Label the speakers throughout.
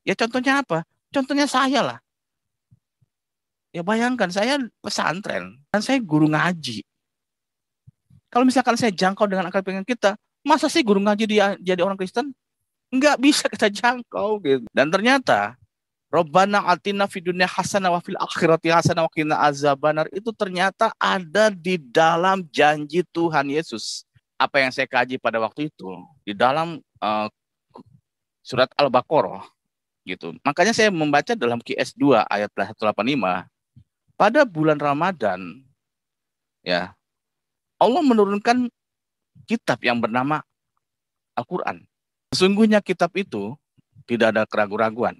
Speaker 1: Ya contohnya apa? Contohnya saya lah. Ya bayangkan saya pesantren dan saya guru ngaji. Kalau misalkan saya jangkau dengan akal pikiran kita, masa sih guru ngaji dia jadi orang Kristen? Nggak bisa kita jangkau gitu. Dan ternyata Robbana atina fid dunya hasanah wa fil akhirati hasanah wa qina azabannar itu ternyata ada di dalam janji Tuhan Yesus. Apa yang saya kaji pada waktu itu di dalam surat Al-Baqarah gitu. Makanya saya membaca dalam QS 2 ayat 185 pada bulan Ramadan ya Allah menurunkan kitab yang bernama Al-Quran. Sesungguhnya kitab itu tidak ada keraguan-raguan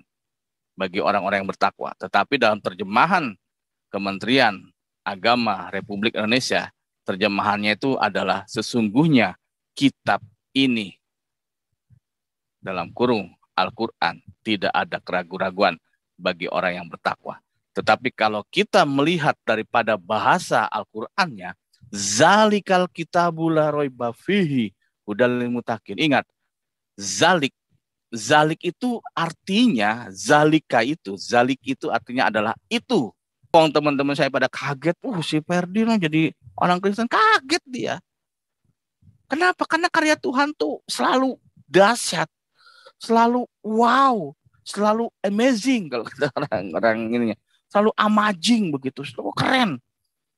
Speaker 1: bagi orang-orang yang bertakwa. Tetapi dalam terjemahan Kementerian Agama Republik Indonesia, terjemahannya itu adalah sesungguhnya kitab ini dalam kurung Al-Quran tidak ada keraguan-raguan bagi orang yang bertakwa. Tetapi kalau kita melihat daripada bahasa Al-Qur'annya, zalikal kitabul la raiba fihi hudal lil muttaqin. Ingat, zalik itu artinya zalik itu artinya adalah itu. Teman-teman saya pada kaget, si Ferdi jadi orang Kristen, kaget dia. Kenapa? Karena karya Tuhan tuh selalu dahsyat, selalu wow, selalu amazing kalau kata orang ininya, selalu amazing begitu, selalu keren,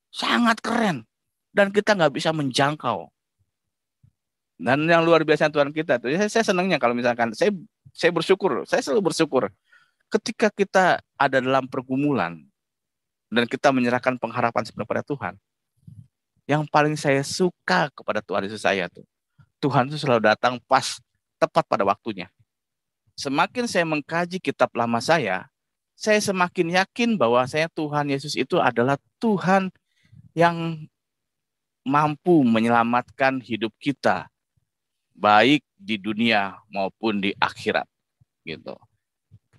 Speaker 1: sangat keren, dan kita nggak bisa menjangkau. Dan yang luar biasa Tuhan kita tuh, saya senangnya kalau misalkan saya bersyukur, saya selalu bersyukur ketika kita ada dalam pergumulan dan kita menyerahkan pengharapan sepenuhnya pada Tuhan. Yang paling saya suka kepada Tuhan Yesus saya tuh, Tuhan itu selalu datang tepat pada waktunya. Semakin saya mengkaji kitab lama saya semakin yakin bahwa Tuhan Yesus itu adalah Tuhan yang mampu menyelamatkan hidup kita, baik di dunia maupun di akhirat, gitu.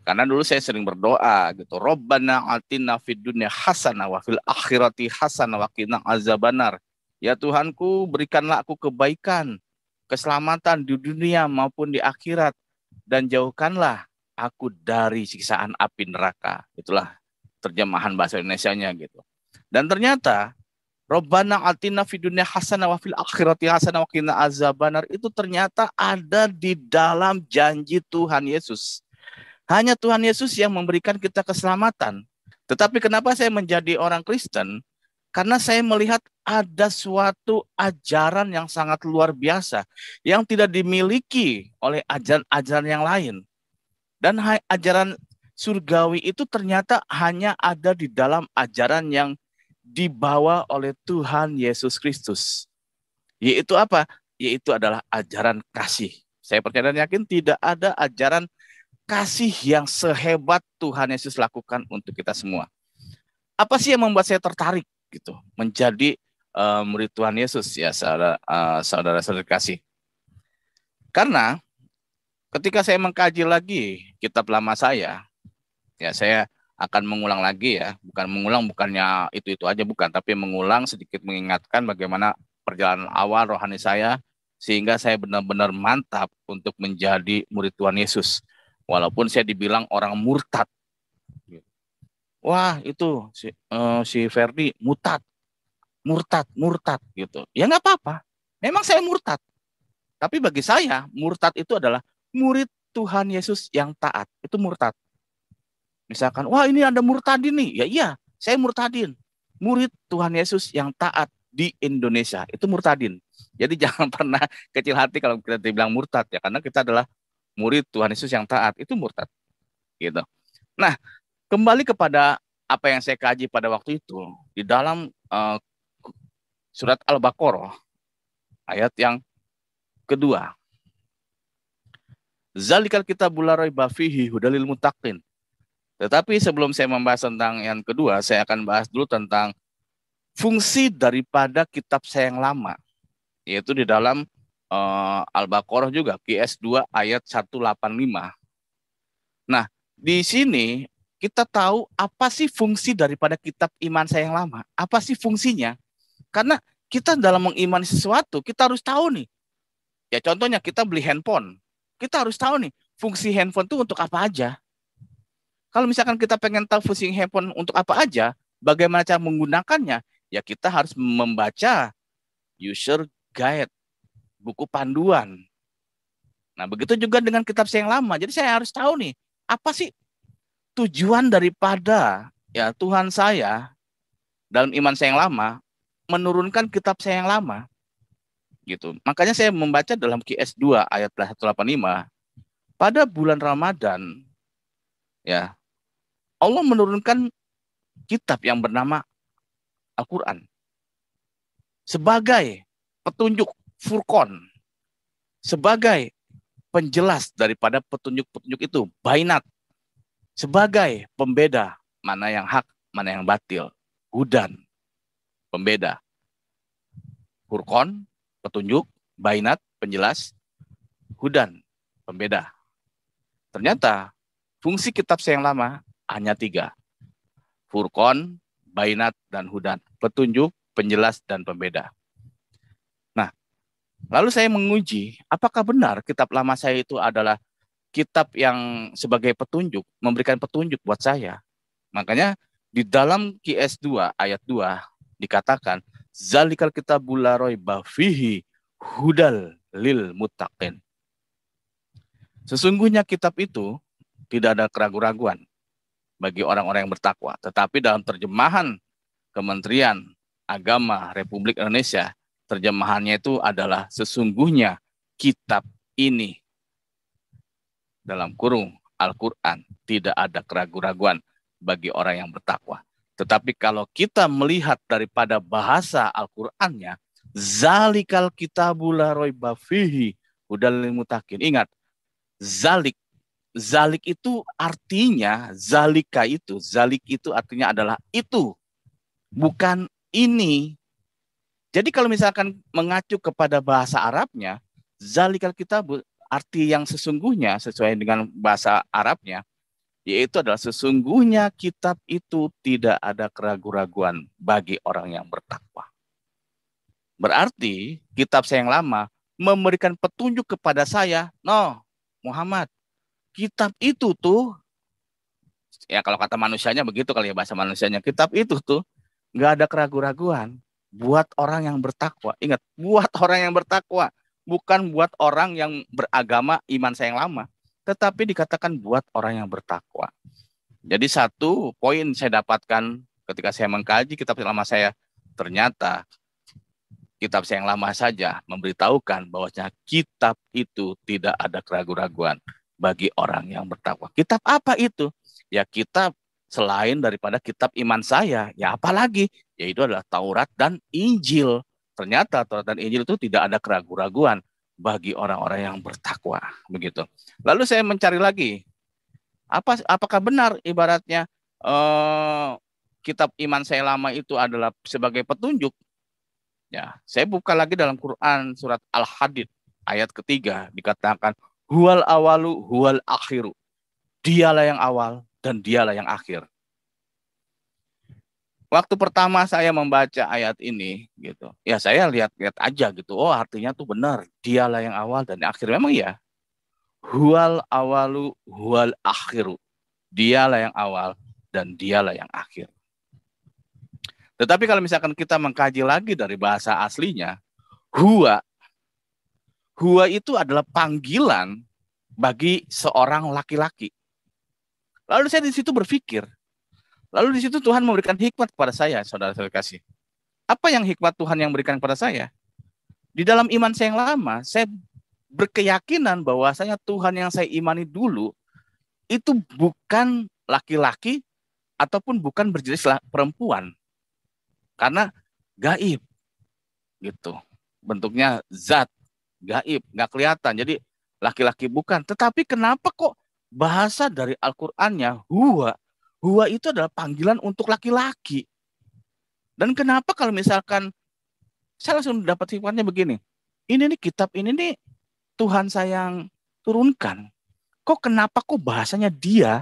Speaker 1: Karena dulu saya sering berdoa gitu, Robbana atina fid dunya hasanah wa fil akhirati hasanah wa qina azabannar. Ya Tuhanku, berikanlah aku kebaikan, keselamatan di dunia maupun di akhirat, dan jauhkanlah aku dari siksaan api neraka. Itulah terjemahan bahasa Indonesianya gitu. Dan ternyata Robbana atina fid dunya hasanah wa fil akhirati hasanah wa qina azabannar itu ternyata ada di dalam janji Tuhan Yesus. Hanya Tuhan Yesus yang memberikan kita keselamatan. Tetapi kenapa saya menjadi orang Kristen? Karena saya melihat ada suatu ajaran yang sangat luar biasa yang tidak dimiliki oleh ajaran-ajaran yang lain. Dan ajaran surgawi itu ternyata hanya ada di dalam ajaran yang dibawa oleh Tuhan Yesus Kristus. Yaitu apa? Yaitu adalah ajaran kasih. Saya percaya dan yakin tidak ada ajaran kasih yang sehebat Tuhan Yesus lakukan untuk kita semua. Apa sih yang membuat saya tertarik gitu menjadi murid Tuhan Yesus ya saudara-saudara kasih? Karena ketika saya mengkaji lagi kitab lama saya akan mengulang lagi ya, bukannya itu aja bukan, tapi mengulang sedikit mengingatkan bagaimana perjalanan awal rohani saya sehingga saya benar-benar mantap untuk menjadi murid Tuhan Yesus. Walaupun saya dibilang orang murtad. Wah itu si Ferdi murtad gitu. Ya nggak apa-apa. Memang saya murtad. Tapi bagi saya murtad itu adalah murid Tuhan Yesus yang taat. Itu murtad. Misalkan, wah ini ada murtadin nih. Ya iya, saya murtadin. Murid Tuhan Yesus yang taat di Indonesia. Itu murtadin. Jadi jangan pernah kecil hati kalau kita dibilang murtad ya. Karena kita adalah murid Tuhan Yesus yang taat, itu murtad. Gitu. Nah, kembali kepada apa yang saya kaji pada waktu itu di dalam surat Al-Baqarah ayat yang kedua. Zalikal kitabul la raiba fihi hudal lil muttaqin. Tetapi sebelum saya membahas tentang yang kedua, saya akan bahas dulu tentang fungsi daripada kitab saya yang lama, yaitu di dalam Al-Baqarah juga, QS 2 ayat 185. Nah, di sini kita tahu apa sih fungsi daripada kitab iman saya yang lama. Apa sih fungsinya? Karena kita dalam mengimani sesuatu, kita harus tahu nih. Ya contohnya kita beli handphone. Kita harus tahu nih, fungsi handphone itu untuk apa aja. Kalau misalkan kita pengen tahu fungsi handphone untuk apa aja, bagaimana cara menggunakannya, ya kita harus membaca user guide, buku panduan. Nah, begitu juga dengan kitab saya yang lama. Jadi saya harus tahu nih, apa sih tujuan daripada ya Tuhan saya dalam iman saya yang lama menurunkan kitab saya yang lama gitu. Makanya saya membaca dalam QS 2 ayat 185 pada bulan Ramadan ya Allah menurunkan kitab yang bernama Al-Qur'an sebagai petunjuk Furqan, sebagai penjelas daripada petunjuk-petunjuk itu, Bainat, sebagai pembeda mana yang hak, mana yang batil, Hudan, pembeda, Furqan, petunjuk, Bainat, penjelas, Hudan, pembeda. Ternyata fungsi kitab saya yang lama hanya 3. Furqan, Bainat, dan Hudan. Petunjuk, penjelas, dan pembeda. Nah, lalu saya menguji apakah benar kitab lama saya itu adalah kitab yang sebagai petunjuk, memberikan petunjuk buat saya. Makanya di dalam QS 2 ayat 2 dikatakan zalikal kitabul la raiba fihi hudal lil muttaqin. Sesungguhnya kitab itu tidak ada keraguan-raguan bagi orang-orang yang bertakwa. Tetapi dalam terjemahan Kementerian Agama Republik Indonesia, terjemahannya itu adalah sesungguhnya kitab ini, dalam kurung Al-Quran, tidak ada keraguan-raguan bagi orang yang bertakwa. Tetapi kalau kita melihat daripada bahasa Al-Qur'annya, zalikal kitabul la raiba fihi hudal lil muttaqin. Ingat, zalik itu artinya, zalik itu artinya adalah itu, bukan ini. Jadi kalau misalkan mengacu kepada bahasa Arabnya, zalikal kitab arti yang sesungguhnya sesuai dengan bahasa Arabnya, yaitu adalah sesungguhnya kitab itu tidak ada keraguan-raguan bagi orang yang bertakwa. Berarti kitab saya yang lama memberikan petunjuk kepada saya, Muhammad, kitab itu tuh, ya kalau kata manusianya begitu kali ya bahasa manusianya, kitab itu tuh nggak ada keraguan-raguan buat orang yang bertakwa. Ingat, buat orang yang bertakwa, bukan buat orang yang beragama iman saya yang lama, tetapi dikatakan buat orang yang bertakwa. Jadi satu poin saya dapatkan ketika saya mengkaji kitab lama saya, ternyata kitab saya yang lama saja memberitahukan bahwasanya kitab itu tidak ada keraguan-raguan bagi orang yang bertakwa. Kitab apa itu? Ya kitab selain daripada kitab iman saya, ya apalagi? Yaitu adalah Taurat dan Injil. Ternyata Taurat dan Injil itu tidak ada keraguan-raguan bagi orang-orang yang bertakwa, begitu. Lalu saya mencari lagi, apakah benar ibaratnya kitab iman saya lama itu adalah sebagai petunjuk? Ya, saya buka lagi dalam Quran surat Al-Hadid ayat ketiga dikatakan huwal awalu huwal akhiru. Dialah yang awal dan dialah yang akhir. Waktu pertama saya membaca ayat ini gitu, ya saya lihat-lihat aja gitu. Oh, artinya tuh benar, dialah yang awal dan yang akhir. Memang ya. Huwal awalu huwal akhiru. Dialah yang awal dan dialah yang akhir. Tetapi kalau misalkan kita mengkaji lagi dari bahasa aslinya, huwa itu adalah panggilan bagi seorang laki-laki. Lalu saya di situ berpikir, lalu di situ Tuhan memberikan hikmat kepada saya, saudara-saudara kasih. Apa yang hikmat Tuhan yang berikan kepada saya? Di dalam iman saya yang lama, saya berkeyakinan bahwasanya Tuhan yang saya imani dulu itu bukan laki-laki ataupun bukan berjenis perempuan. Karena gaib gitu, bentuknya zat gaib, nggak kelihatan, jadi laki-laki bukan. Tetapi kenapa kok bahasa dari Al-Qur'annya huwa itu adalah panggilan untuk laki-laki? Dan kenapa kalau misalkan saya langsung dapat hikmatnya begini, ini nih kitab ini nih Tuhan saya yang turunkan, kok kenapa kok bahasanya dia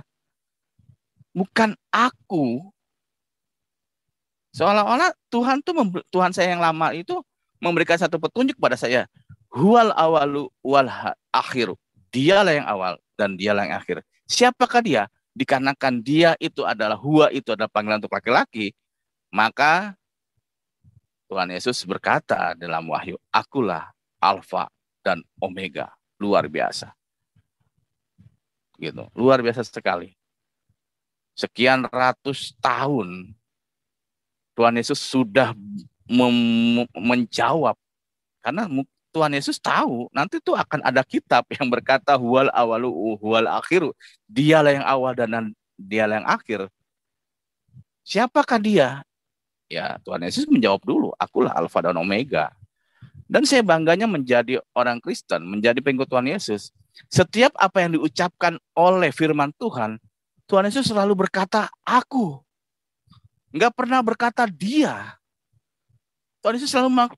Speaker 1: bukan aku? Seolah-olah Tuhan saya yang lama itu memberikan satu petunjuk kepada saya. Huwal awalu wal akhiru. Dialah yang awal dan dialah yang akhir. Siapakah dia? dikarenakan dia itu adalah huwa, itu adalah panggilan untuk laki-laki, maka Tuhan Yesus berkata dalam Wahyu, akulah Alfa dan Omega. Luar biasa. Gitu. Luar biasa sekali. Sekian ratus tahun Tuhan Yesus sudah menjawab, karena Tuhan Yesus tahu nanti tuh akan ada kitab yang berkata huwal awalu huwal akhiru. Dialah yang awal dan dialah yang akhir. Siapakah dia? Ya, Tuhan Yesus menjawab dulu, akulah Alfa dan Omega. Dan saya bangganya menjadi orang Kristen, menjadi pengikut Tuhan Yesus. Setiap apa yang diucapkan oleh firman Tuhan, Tuhan Yesus selalu berkata, aku. Enggak pernah berkata dia. Tuhan Yesus selalu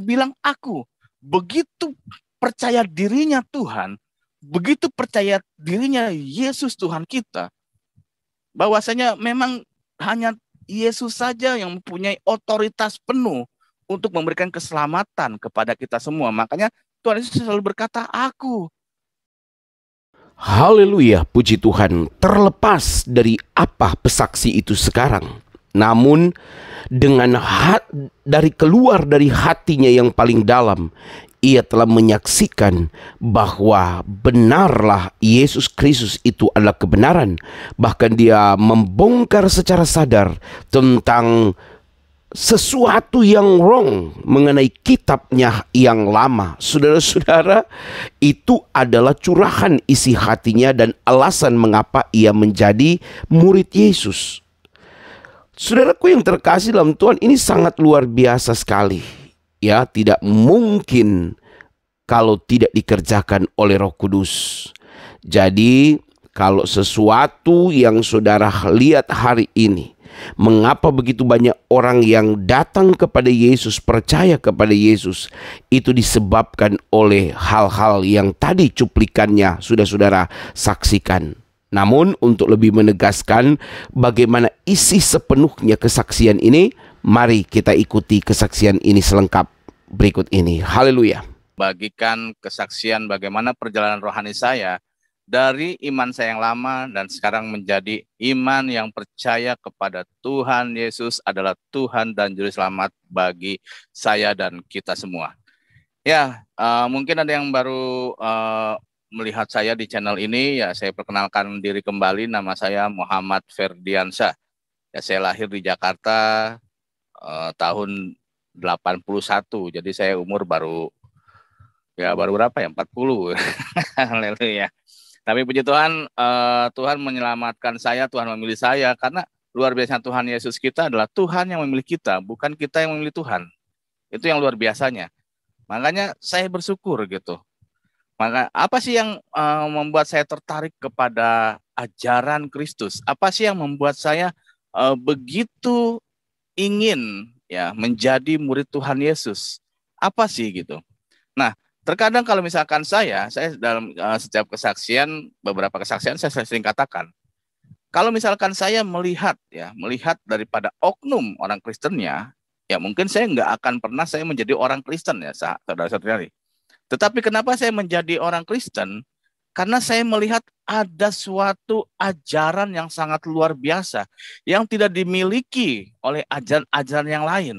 Speaker 1: bilang aku. Begitu percaya dirinya Tuhan, begitu percaya dirinya Yesus Tuhan kita, bahwasanya memang hanya Yesus saja yang mempunyai otoritas penuh untuk memberikan keselamatan kepada kita semua. Makanya Tuhan Yesus selalu berkata, aku.
Speaker 2: Haleluya, puji Tuhan. Terlepas dari apa pesaksi itu sekarang, namun dengan dari keluar dari hatinya yang paling dalam, ia telah menyaksikan bahwa benarlah Yesus Kristus itu adalah kebenaran. Bahkan dia membongkar secara sadar tentang sesuatu yang wrong mengenai kitabnya yang lama. Saudara-saudara, itu adalah curahan isi hatinya dan alasan mengapa ia menjadi murid Yesus. Saudaraku yang terkasih dalam Tuhan, ini sangat luar biasa sekali. Ya, tidak mungkin kalau tidak dikerjakan oleh Roh Kudus. Jadi, kalau sesuatu yang saudara lihat hari ini, mengapa begitu banyak orang yang datang kepada Yesus, percaya kepada Yesus, itu disebabkan oleh hal-hal yang tadi cuplikannya sudah saudara saksikan. Namun untuk lebih menegaskan bagaimana isi sepenuhnya kesaksian ini, mari kita ikuti kesaksian ini selengkap berikut ini. Haleluya.
Speaker 1: Bagikan kesaksian bagaimana perjalanan rohani saya dari iman saya yang lama dan sekarang menjadi iman yang percaya kepada Tuhan Yesus adalah Tuhan dan Juru Selamat bagi saya dan kita semua. Ya, mungkin ada yang baru melihat saya di channel ini. Ya, saya perkenalkan diri kembali. Nama saya Muhammad Ferdiansyah. Ya, saya lahir di Jakarta tahun 81. Jadi saya umur baru berapa ya? 40. Haleluya. Tapi puji Tuhan, Tuhan menyelamatkan saya, Tuhan memilih saya, karena luar biasa Tuhan Yesus kita adalah Tuhan yang memilih kita, bukan kita yang memilih Tuhan. Itu yang luar biasanya. Makanya saya bersyukur gitu. Maka apa sih yang membuat saya tertarik kepada ajaran Kristus? Apa sih yang membuat saya begitu ingin ya menjadi murid Tuhan Yesus? Apa sih gitu? Nah, terkadang kalau misalkan saya dalam setiap kesaksian, beberapa kesaksian saya sering katakan, kalau misalkan saya melihat daripada oknum orang Kristennya, ya mungkin saya nggak akan pernah saya menjadi orang Kristen ya, saudara-saudari. Tetapi kenapa saya menjadi orang Kristen? Karena saya melihat ada suatu ajaran yang sangat luar biasa yang tidak dimiliki oleh ajaran-ajaran yang lain.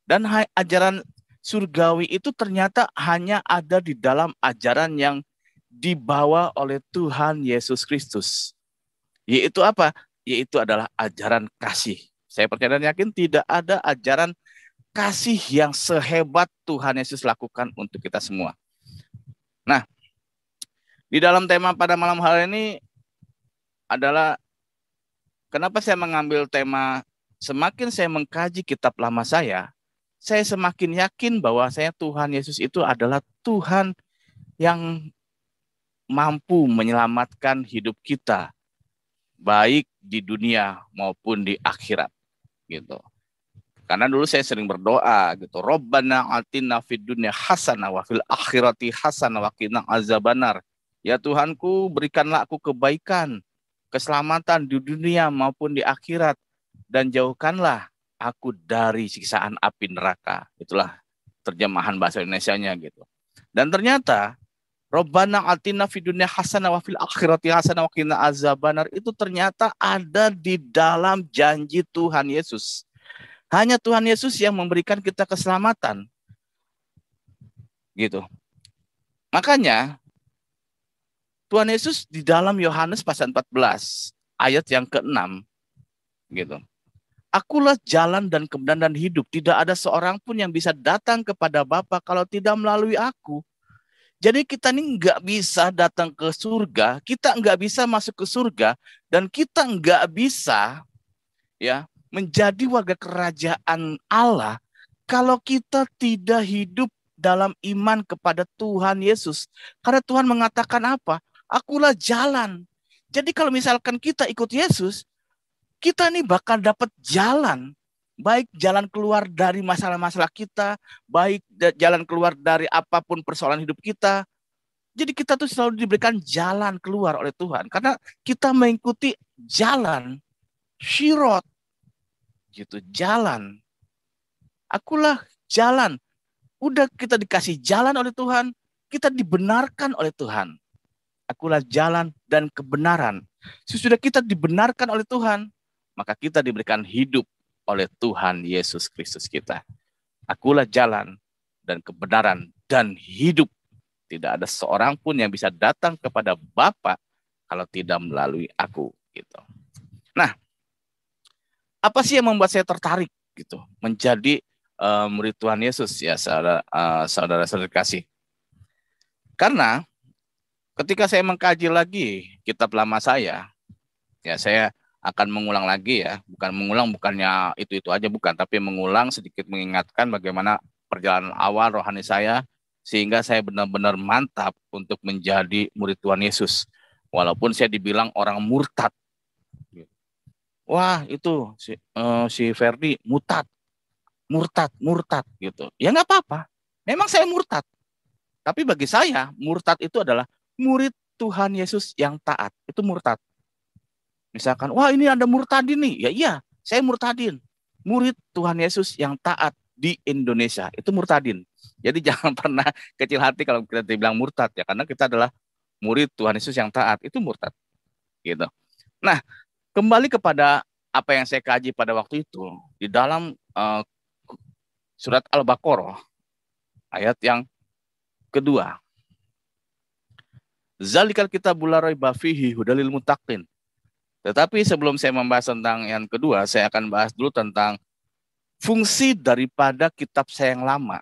Speaker 1: Dan ajaran surgawi itu ternyata hanya ada di dalam ajaran yang dibawa oleh Tuhan Yesus Kristus. Yaitu apa? Yaitu adalah ajaran kasih. Saya percaya dan yakin tidak ada ajaran kasih yang sehebat Tuhan Yesus lakukan untuk kita semua. Nah, di dalam tema pada malam hari ini adalah kenapa saya mengambil tema semakin saya mengkaji kitab lama saya semakin yakin bahwa Tuhan Yesus itu adalah Tuhan yang mampu menyelamatkan hidup kita, baik di dunia maupun di akhirat, gitu. Karena dulu saya sering berdoa gitu, Robbana atina fid dunya hasanah wa fil akhirati hasanah wa qina azabannar. Ya Tuhanku, berikanlah aku kebaikan, keselamatan di dunia maupun di akhirat, dan jauhkanlah aku dari siksaan api neraka. Itulah terjemahan bahasa Indonesianya gitu. Dan ternyata Robbana atina fid dunya hasanah wa fil akhirati hasanah wa qina azabannar itu ternyata ada di dalam janji Tuhan Yesus. Hanya Tuhan Yesus yang memberikan kita keselamatan. Gitu. Makanya Tuhan Yesus di dalam Yohanes pasal 14 ayat yang ke-6 gitu. Akulah jalan dan kebenaran dan hidup. Tidak ada seorang pun yang bisa datang kepada Bapa kalau tidak melalui aku. Jadi kita ini nggak bisa datang ke surga, kita nggak bisa masuk ke surga, dan kita nggak bisa ya menjadi warga kerajaan Allah kalau kita tidak hidup dalam iman kepada Tuhan Yesus. Karena Tuhan mengatakan apa? Akulah jalan. Jadi kalau misalkan kita ikut Yesus, kita nih bakal dapat jalan. Baik jalan keluar dari masalah-masalah kita, baik jalan keluar dari apapun persoalan hidup kita. Jadi kita tuh selalu diberikan jalan keluar oleh Tuhan. Karena kita mengikuti jalan, syirot, gitu, jalan. Akulah jalan. Udah kita dikasih jalan oleh Tuhan, kita dibenarkan oleh Tuhan. Akulah jalan dan kebenaran. Sesudah kita dibenarkan oleh Tuhan, maka kita diberikan hidup oleh Tuhan Yesus Kristus kita. Akulah jalan dan kebenaran dan hidup. Tidak ada seorang pun yang bisa datang kepada Bapa kalau tidak melalui aku. Gitu. Nah, apa sih yang membuat saya tertarik gitu menjadi murid Tuhan Yesus ya saudara-saudara kasih? Karena ketika saya mengkaji lagi kitab lama saya, ya saya akan mengulang lagi ya, bukannya itu aja bukan, tapi mengulang sedikit mengingatkan bagaimana perjalanan awal rohani saya sehingga saya benar-benar mantap untuk menjadi murid Tuhan Yesus. Walaupun saya dibilang orang murtad. Wah, itu si Ferdi murtad gitu. Ya nggak apa-apa. Memang saya murtad. Tapi bagi saya, murtad itu adalah murid Tuhan Yesus yang taat. Itu murtad. Misalkan, wah ini ada murtadin nih. Ya iya, saya murtadin. Murid Tuhan Yesus yang taat di Indonesia. Itu murtadin. Jadi jangan pernah kecil hati kalau kita dibilang murtad ya. Karena kita adalah murid Tuhan Yesus yang taat. Itu murtad. Gitu. Nah, kembali kepada apa yang saya kaji pada waktu itu. Di dalam surat Al-Baqarah. Ayat yang kedua. Zalikal kitabul la raiba fihi hudalil muttaqin. Tetapi sebelum saya membahas tentang yang kedua, saya akan bahas dulu tentang fungsi daripada kitab saya yang lama,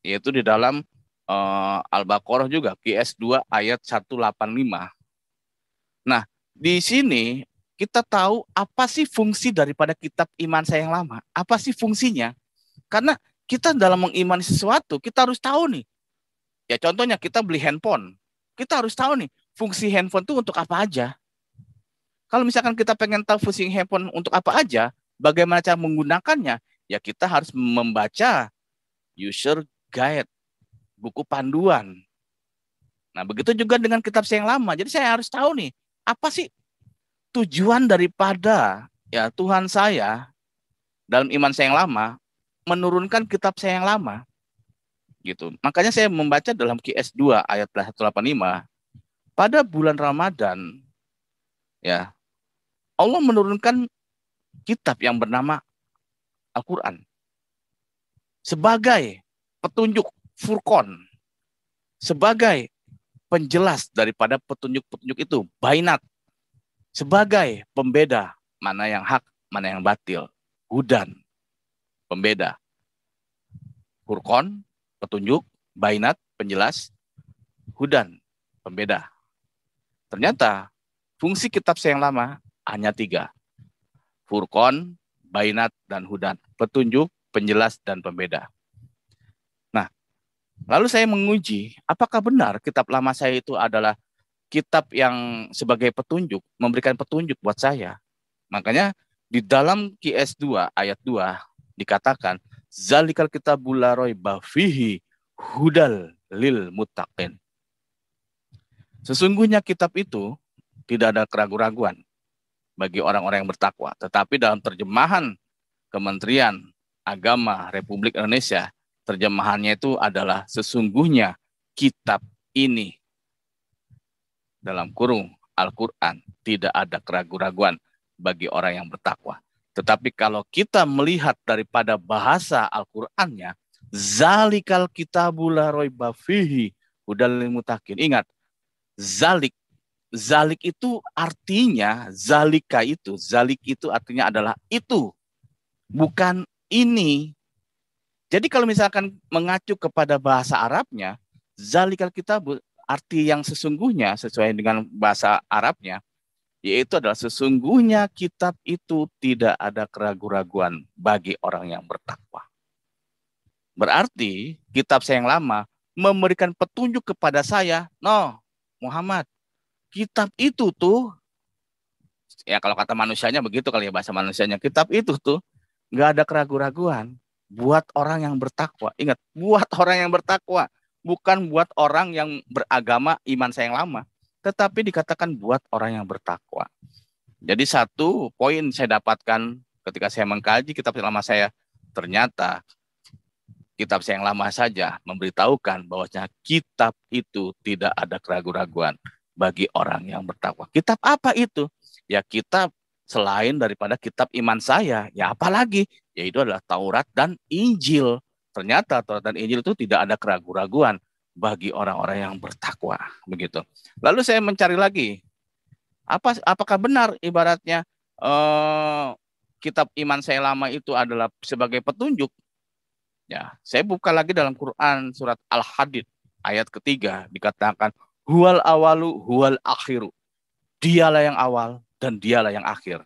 Speaker 1: yaitu di dalam Al-Baqarah juga, QS 2 ayat 185. Nah, di sini kita tahu apa sih fungsi daripada kitab iman saya yang lama, apa sih fungsinya? Karena kita dalam mengimani sesuatu, kita harus tahu nih. Ya contohnya kita beli handphone, kita harus tahu nih, fungsi handphone itu untuk apa aja. Kalau misalkan kita pengen tahu fungsi handphone untuk apa aja, bagaimana cara menggunakannya, ya kita harus membaca user guide, buku panduan. Nah, begitu juga dengan kitab saya yang lama. Jadi saya harus tahu nih, apa sih tujuan daripada ya Tuhan saya dalam iman saya yang lama menurunkan kitab saya yang lama. Gitu. Makanya saya membaca dalam QS 2 ayat 185, pada bulan Ramadan ya Allah menurunkan kitab yang bernama Al-Quran sebagai petunjuk Furqan, sebagai penjelas daripada petunjuk-petunjuk itu, Bainat, sebagai pembeda mana yang hak, mana yang batil, Hudan, pembeda, Furqan, petunjuk, Bainat, penjelas, Hudan, pembeda. Ternyata fungsi kitab saya yang lama hanya 3. Furqan, Bainat, dan Hudan. Petunjuk, penjelas, dan pembeda. Nah, lalu saya menguji, apakah benar kitab lama saya itu adalah kitab yang sebagai petunjuk, memberikan petunjuk buat saya. Makanya di dalam QS 2 ayat 2 dikatakan, Zalikal kitabul la raiba fihi hudal lil muttaqin. Sesungguhnya kitab itu tidak ada keraguan-raguan bagi orang-orang yang bertakwa. Tetapi dalam terjemahan Kementerian Agama Republik Indonesia, terjemahannya itu adalah sesungguhnya kitab ini dalam kurung Al-Quran, tidak ada keraguan-raguan bagi orang yang bertakwa. Tetapi kalau kita melihat daripada bahasa Al-Qur'annya, zalikal kitabul la raiba fihi hudal lil muttaqin. Ingat, zalik itu artinya, zalik itu artinya adalah itu, bukan ini. Jadi kalau misalkan mengacu kepada bahasa Arabnya, zalikal kitab arti yang sesungguhnya sesuai dengan bahasa Arabnya, yaitu adalah sesungguhnya kitab itu tidak ada keraguan-raguan bagi orang yang bertakwa. Berarti kitab saya yang lama memberikan petunjuk kepada saya, no Muhammad, kitab itu tuh, ya kalau kata manusianya begitu kali ya bahasa manusianya, kitab itu tuh nggak ada keraguan-raguan buat orang yang bertakwa. Ingat, buat orang yang bertakwa, bukan buat orang yang beragama iman saya yang lama, tetapi dikatakan buat orang yang bertakwa. Jadi satu poin saya dapatkan ketika saya mengkaji kitab lama saya, ternyata kitab saya yang lama saja memberitahukan bahwasanya kitab itu tidak ada keraguan-raguan bagi orang yang bertakwa. Kitab apa itu? Ya kitab selain daripada kitab iman saya, ya apalagi? Yaitu adalah Taurat dan Injil. Ternyata Taurat dan Injil itu tidak ada keraguan-raguan bagi orang-orang yang bertakwa, begitu. Lalu saya mencari lagi, apakah benar ibaratnya kitab iman saya lama itu adalah sebagai petunjuk? Ya, saya buka lagi dalam Quran surat Al-Hadid ayat ketiga, dikatakan huwal awalu huwal akhiru. Dialah yang awal dan dialah yang akhir.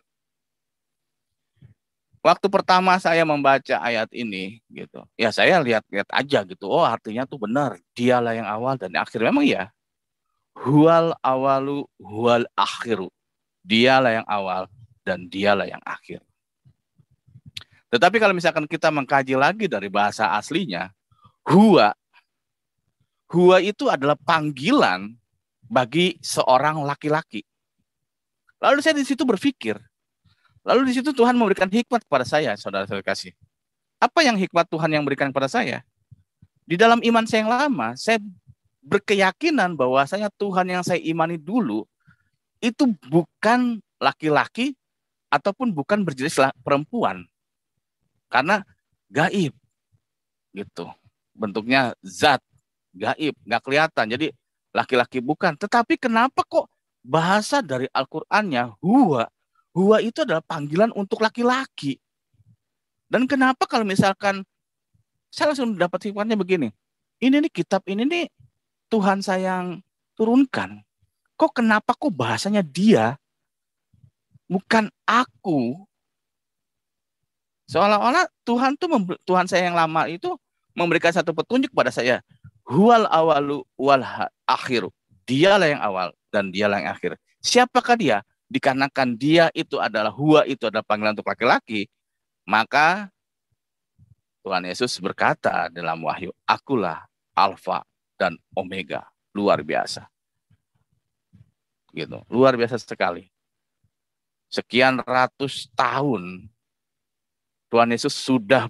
Speaker 1: Waktu pertama saya membaca ayat ini gitu, ya saya lihat-lihat aja gitu. Oh, artinya tuh benar, dialah yang awal dan akhir. Memang ya. Huwal awalu huwal akhiru. Dialah yang awal dan dialah yang akhir. Tetapi kalau misalkan kita mengkaji lagi dari bahasa aslinya, huwa itu adalah panggilan bagi seorang laki-laki. Lalu saya di situ berpikir, lalu di situ Tuhan memberikan hikmat kepada saya, saudara-saudara kasih. Apa yang hikmat Tuhan yang berikan kepada saya? Di dalam iman saya yang lama, saya berkeyakinan bahwasanya Tuhan yang saya imani dulu itu bukan laki-laki ataupun bukan berjenis perempuan. Karena gaib gitu. Bentuknya zat, gaib, nggak kelihatan. Jadi laki-laki bukan. Tetapi kenapa kok bahasa dari Al-Qur'annya huwa itu adalah panggilan untuk laki-laki. Dan kenapa kalau misalkan saya langsung dapat hikmatnya begini. Ini nih kitab ini nih Tuhan saya yang turunkan. Kok kenapa kok bahasanya dia bukan aku? Seolah-olah Tuhan saya yang lama itu memberikan satu petunjuk pada saya. Huwal awalu wal akhiru. Dialah yang awal dan dialah yang akhir. Siapakah dia? Dikarenakan dia itu adalah huwa itu adalah panggilan untuk laki-laki, maka Tuhan Yesus berkata dalam Wahyu, akulah Alfa dan Omega. Luar biasa. Gitu. Luar biasa sekali. Sekian ratus tahun Tuhan Yesus sudah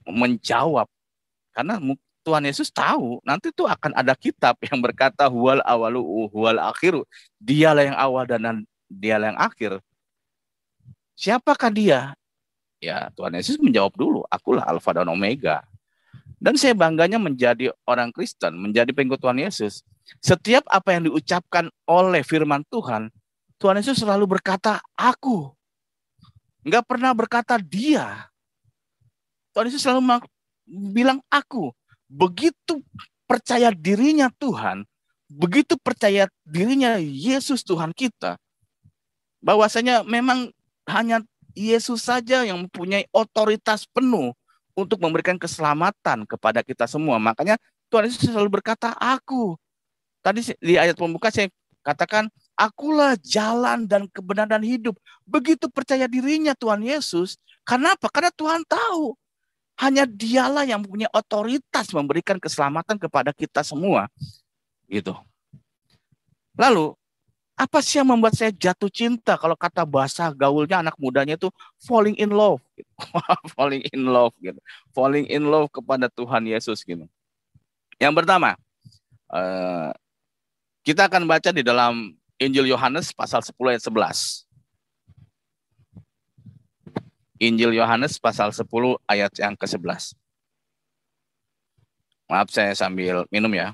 Speaker 1: menjawab, karena Tuhan Yesus tahu nanti tuh akan ada kitab yang berkata huwal awalu huwal akhiru. Dialah yang awal dan dialah yang akhir. Siapakah dia? Ya, Tuhan Yesus menjawab dulu, akulah Alfa dan Omega. Dan saya bangganya menjadi orang Kristen, menjadi pengikut Tuhan Yesus. Setiap apa yang diucapkan oleh firman Tuhan, Tuhan Yesus selalu berkata, aku. Enggak pernah berkata dia. Tuhan Yesus selalu bilang aku. Begitu percaya dirinya Tuhan, begitu percaya dirinya Yesus Tuhan kita, bahwasanya memang hanya Yesus saja yang mempunyai otoritas penuh untuk memberikan keselamatan kepada kita semua. Makanya Tuhan Yesus selalu berkata, aku. Tadi di ayat pembuka saya katakan, akulah jalan dan kebenaran dan hidup. Begitu percaya dirinya Tuhan Yesus. Kenapa? Karena Tuhan tahu. Hanya dialah yang punya otoritas memberikan keselamatan kepada kita semua. Gitu. Lalu, apa sih yang membuat saya jatuh cinta? Kalau kata bahasa gaulnya anak mudanya itu falling in love. Gitu. Falling in love. Gitu. Falling in love kepada Tuhan Yesus. Gitu. Yang pertama, Kita akan baca di dalam Injil Yohanes pasal 10 ayat 11. Injil Yohanes pasal 10 ayat yang ke-11. Maaf, saya sambil minum ya.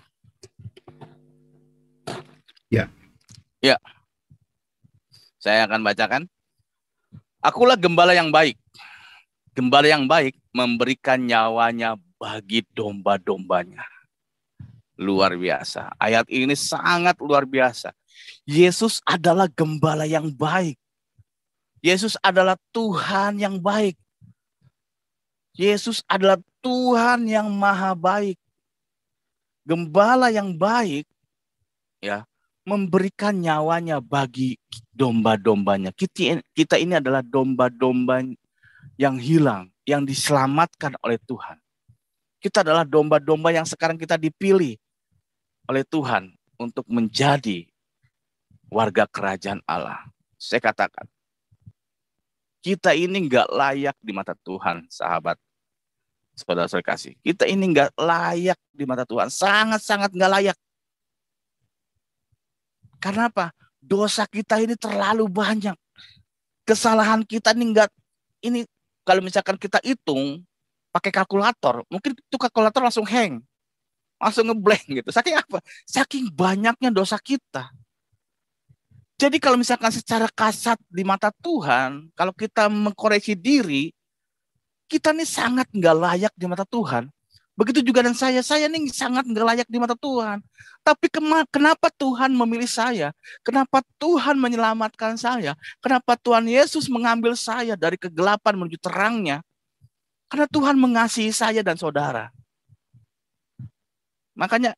Speaker 2: Ya.
Speaker 1: Ya. Saya akan bacakan. Akulah gembala yang baik. Gembala yang baik memberikan nyawanya bagi domba-dombanya. Luar biasa. Ayat ini sangat luar biasa. Yesus adalah gembala yang baik. Yesus adalah Tuhan yang baik. Yesus adalah Tuhan yang maha baik. Gembala yang baik ya, memberikan nyawanya bagi domba-dombanya. Kita ini adalah domba-domba yang hilang, yang diselamatkan oleh Tuhan. Kita adalah domba-domba yang sekarang kita dipilih oleh Tuhan untuk menjadi warga kerajaan Allah. Saya katakan, kita ini nggak layak di mata Tuhan, sahabat, saudara-saudara kasih. Kita ini nggak layak di mata Tuhan, sangat-sangat nggak layak. Karena apa? Dosa kita ini terlalu banyak. Kesalahan kita ini nggak, ini kalau misalkan kita hitung pakai kalkulator, mungkin itu kalkulator langsung hang, langsung ngeblank gitu. Saking apa? Saking banyaknya dosa kita. Jadi kalau misalkan secara kasat di mata Tuhan, kalau kita mengkoreksi diri, kita ini sangat nggak layak di mata Tuhan. Begitu juga dan saya ini sangat nggak layak di mata Tuhan. Tapi kenapa Tuhan memilih saya? Kenapa Tuhan menyelamatkan saya? Kenapa Tuhan Yesus mengambil saya dari kegelapan menuju terangnya? Karena Tuhan mengasihi saya dan saudara. Makanya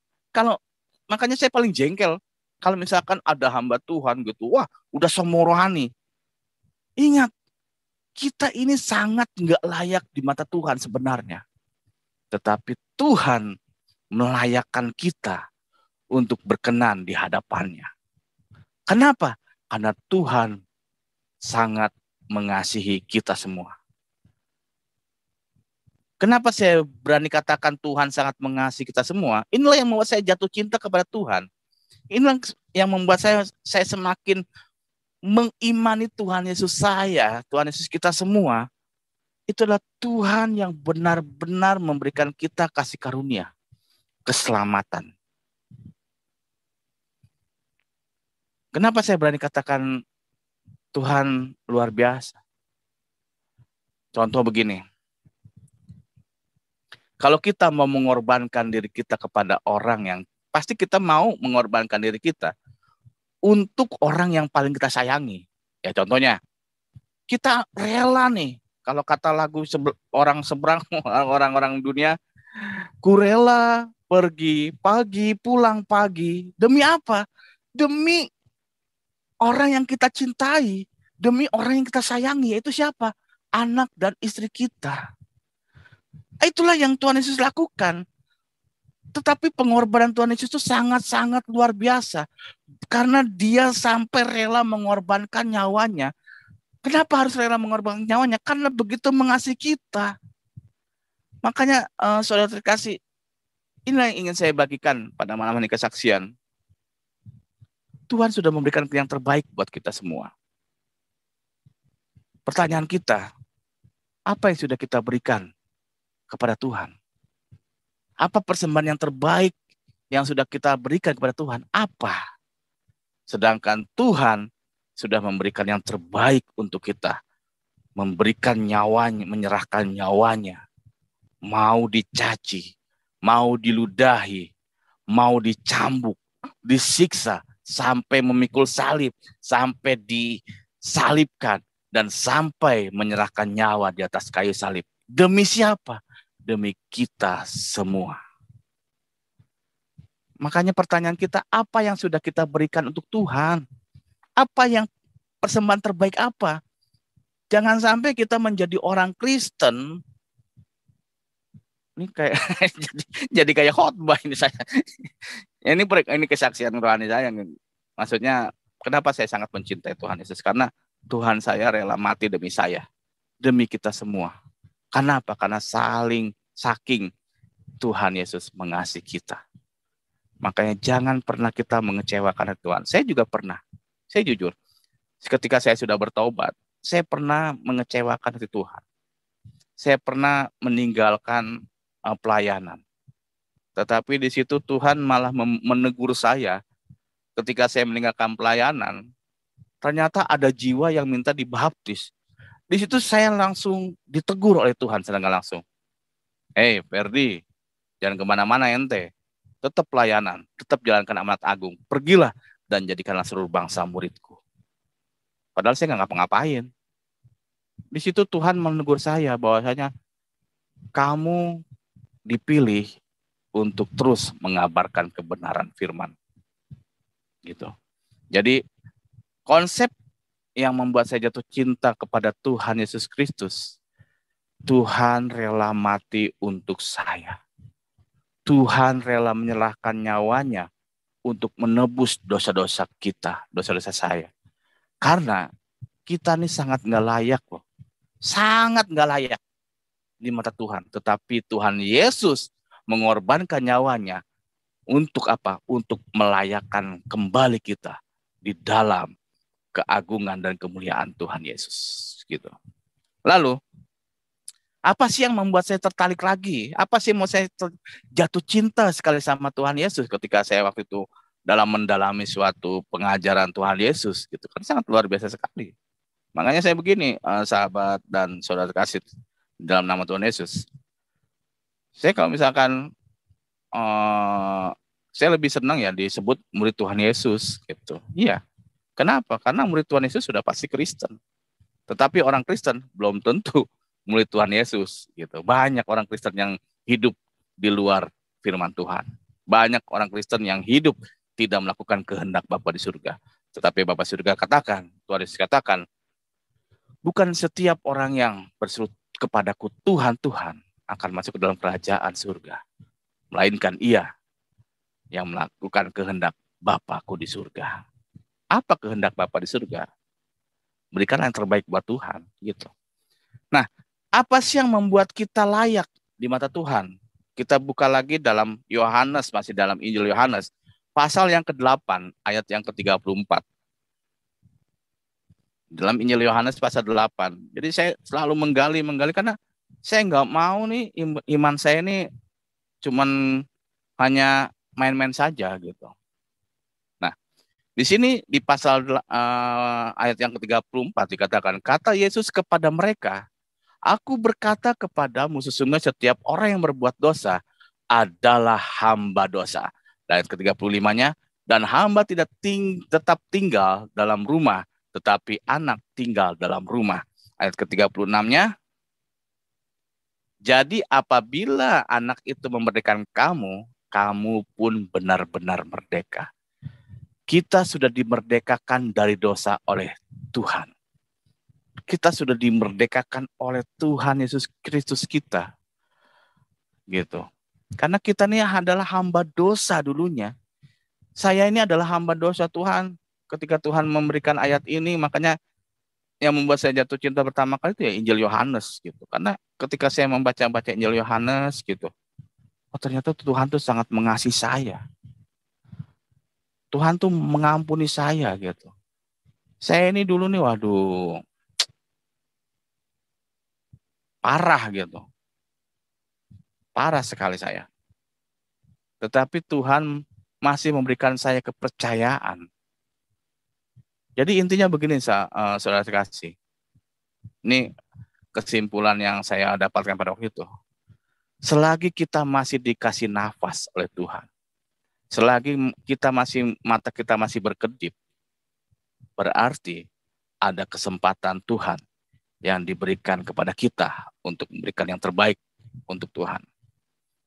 Speaker 1: saya paling jengkel kalau misalkan ada hamba Tuhan gitu, wah udah sombong rohani. Ingat, kita ini sangat nggak layak di mata Tuhan sebenarnya. Tetapi Tuhan melayakkan kita untuk berkenan di hadapannya. Kenapa? Karena Tuhan sangat mengasihi kita semua. Kenapa saya berani katakan Tuhan sangat mengasihi kita semua? Inilah yang membuat saya jatuh cinta kepada Tuhan. Inilah yang membuat saya semakin mengimani Tuhan Yesus saya, Tuhan Yesus kita semua. Itulah Tuhan yang benar-benar memberikan kita kasih karunia, keselamatan. Kenapa saya berani katakan Tuhan luar biasa? Contoh begini. Kalau kita mau mengorbankan diri kita kepada orang yang, pasti kita mau mengorbankan diri kita untuk orang yang paling kita sayangi. Ya contohnya, kita rela nih, kalau kata lagu orang seberang, orang-orang dunia, ku rela pergi pagi, pulang pagi. Demi apa? Demi orang yang kita cintai, demi orang yang kita sayangi, yaitu siapa? Anak dan istri kita. Itulah yang Tuhan Yesus lakukan. Tetapi pengorbanan Tuhan Yesus itu sangat-sangat luar biasa. Karena dia sampai rela mengorbankan nyawanya. Kenapa harus rela mengorbankan nyawanya? Karena begitu mengasihi kita. Makanya saudara terkasih, inilah yang ingin saya bagikan pada malam ini kesaksian. Tuhan sudah memberikan yang terbaik buat kita semua. Pertanyaan kita, apa yang sudah kita berikan kepada Tuhan? Apa persembahan yang terbaik yang sudah kita berikan kepada Tuhan? Apa? Sedangkan Tuhan sudah memberikan yang terbaik untuk kita. Memberikan nyawanya, menyerahkan nyawanya. Mau dicaci, mau diludahi, mau dicambuk, disiksa, sampai memikul salib, sampai disalibkan, dan sampai menyerahkan nyawa di atas kayu salib. Demi siapa? Demi kita semua. Makanya pertanyaan kita, apa yang sudah kita berikan untuk Tuhan? Apa yang persembahan terbaik apa? Jangan sampai kita menjadi orang Kristen. Ini kayak jadi kayak khotbah ini saya. Ini kesaksian rohani saya. Maksudnya kenapa saya sangat mencintai Tuhan Yesus? Karena Tuhan saya rela mati demi saya, demi kita semua. Kenapa? Karena saking Tuhan Yesus mengasihi kita. Makanya jangan pernah kita mengecewakan Tuhan. Saya juga pernah. Saya jujur. Ketika saya sudah bertobat, saya pernah mengecewakan hati Tuhan. Saya pernah meninggalkan pelayanan. Tetapi di situ Tuhan malah menegur saya ketika saya meninggalkan pelayanan. Ternyata ada jiwa yang minta dibaptis. Di situ saya langsung ditegur oleh Tuhan secara langsung. Ferdi, jangan kemana-mana ente. Tetap pelayanan, tetap jalankan amanat agung. Pergilah dan jadikanlah seluruh bangsa muridku. Padahal saya nggak ngapa-ngapain. Di situ Tuhan menegur saya bahwasanya kamu dipilih untuk terus mengabarkan kebenaran firman. Gitu. Jadi konsep yang membuat saya jatuh cinta kepada Tuhan Yesus Kristus, Tuhan rela mati untuk saya. Tuhan rela menyerahkan nyawanya untuk menebus dosa-dosa kita, dosa-dosa saya. Karena kita ini sangat nggak layak loh. Sangat nggak layak di mata Tuhan. Tetapi Tuhan Yesus mengorbankan nyawanya untuk apa? Untuk melayakkan kembali kita di dalam keagungan dan kemuliaan Tuhan Yesus. Gitu. Lalu, apa sih yang membuat saya tertarik lagi? Apa sih yang mau saya jatuh cinta sekali sama Tuhan Yesus ketika saya waktu itu dalam mendalami suatu pengajaran Tuhan Yesus? Gitu kan sangat luar biasa sekali. Makanya saya begini, sahabat dan saudara kasih dalam nama Tuhan Yesus. Saya kalau misalkan saya lebih senang ya disebut murid Tuhan Yesus gitu. Iya. Kenapa? Karena murid Tuhan Yesus sudah pasti Kristen. Tetapi orang Kristen belum tentu murid Tuhan Yesus gitu. Banyak orang Kristen yang hidup di luar firman Tuhan. Banyak orang Kristen yang hidup tidak melakukan kehendak Bapa di surga. Tetapi Bapa surga katakan, Tuhan Yesus katakan, bukan setiap orang yang berseru kepadaku Tuhan, Tuhan akan masuk ke dalam kerajaan surga. Melainkan ia yang melakukan kehendak Bapakku di surga. Apa kehendak Bapa di surga? Berikan yang terbaik buat Tuhan, gitu. Nah, apa sih yang membuat kita layak di mata Tuhan? Kita buka lagi dalam Yohanes, masih dalam Injil Yohanes, pasal yang ke-8, ayat yang ke-34. Dalam Injil Yohanes pasal 8. Jadi saya selalu menggali karena saya nggak mau nih iman saya ini cuman hanya main-main saja gitu. Di sini di pasal ayat yang ke-34 dikatakan, kata Yesus kepada mereka, aku berkata kepadamu sesungguhnya setiap orang yang berbuat dosa adalah hamba dosa. Ayat ke-35-nya, dan hamba tidak tetap tinggal dalam rumah, tetapi anak tinggal dalam rumah. Ayat ke-36-nya, jadi apabila anak itu memerdekakan kamu, kamu pun benar-benar merdeka. Kita sudah dimerdekakan dari dosa oleh Tuhan. Kita sudah dimerdekakan oleh Tuhan Yesus Kristus kita. Gitu. Karena kita ini adalah hamba dosa dulunya. Saya ini adalah hamba dosa Tuhan. Ketika Tuhan memberikan ayat ini, makanya yang membuat saya jatuh cinta pertama kali itu ya Injil Yohanes gitu. Karena ketika saya membaca Injil Yohanes gitu, oh ternyata Tuhan tuh sangat mengasihi saya. Tuhan tuh mengampuni saya gitu. Saya ini dulu nih waduh parah gitu. Parah sekali saya. Tetapi Tuhan masih memberikan saya kepercayaan. Jadi intinya begini saudara kasih. Ini kesimpulan yang saya dapatkan pada waktu itu. Selagi kita masih dikasih nafas oleh Tuhan, selagi mata kita masih berkedip, berarti ada kesempatan Tuhan yang diberikan kepada kita untuk memberikan yang terbaik untuk Tuhan.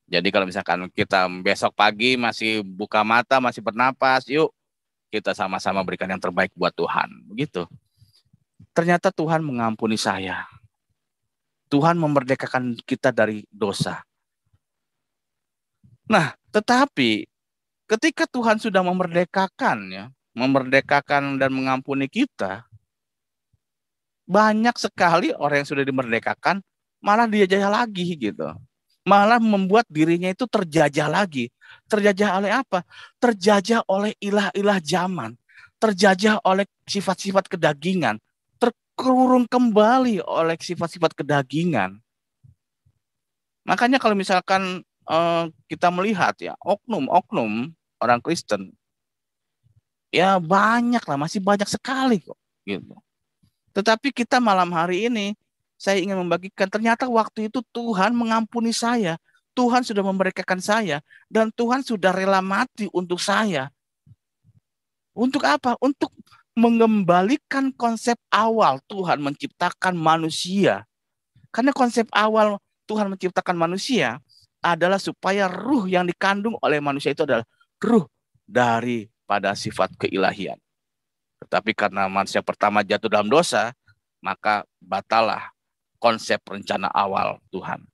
Speaker 1: Jadi kalau misalkan kita besok pagi masih buka mata, masih bernapas, yuk kita sama-sama berikan yang terbaik buat Tuhan. Begitu. Ternyata Tuhan mengampuni saya. Tuhan memerdekakan kita dari dosa. Nah, tetapi ketika Tuhan sudah memerdekakan dan mengampuni kita, banyak sekali orang yang sudah dimerdekakan malah dia jaya lagi gitu. malah membuat dirinya itu terjajah lagi. Terjajah oleh apa? Terjajah oleh ilah-ilah zaman. Terjajah oleh sifat-sifat kedagingan. Terkurung kembali oleh sifat-sifat kedagingan. Makanya kalau misalkan kita melihat ya oknum-oknum orang Kristen, ya banyak lah, masih banyak sekali kok gitu. Tetapi kita malam hari ini saya ingin membagikan ternyata waktu itu Tuhan mengampuni saya. Tuhan sudah memberkatkan saya dan Tuhan sudah rela mati untuk saya. Untuk apa? Untuk mengembalikan konsep awal Tuhan menciptakan manusia. Karena konsep awal Tuhan menciptakan manusia adalah supaya ruh yang dikandung oleh manusia itu adalah ruh daripada sifat keilahian. Tetapi karena manusia pertama jatuh dalam dosa, maka batalah konsep rencana awal Tuhan.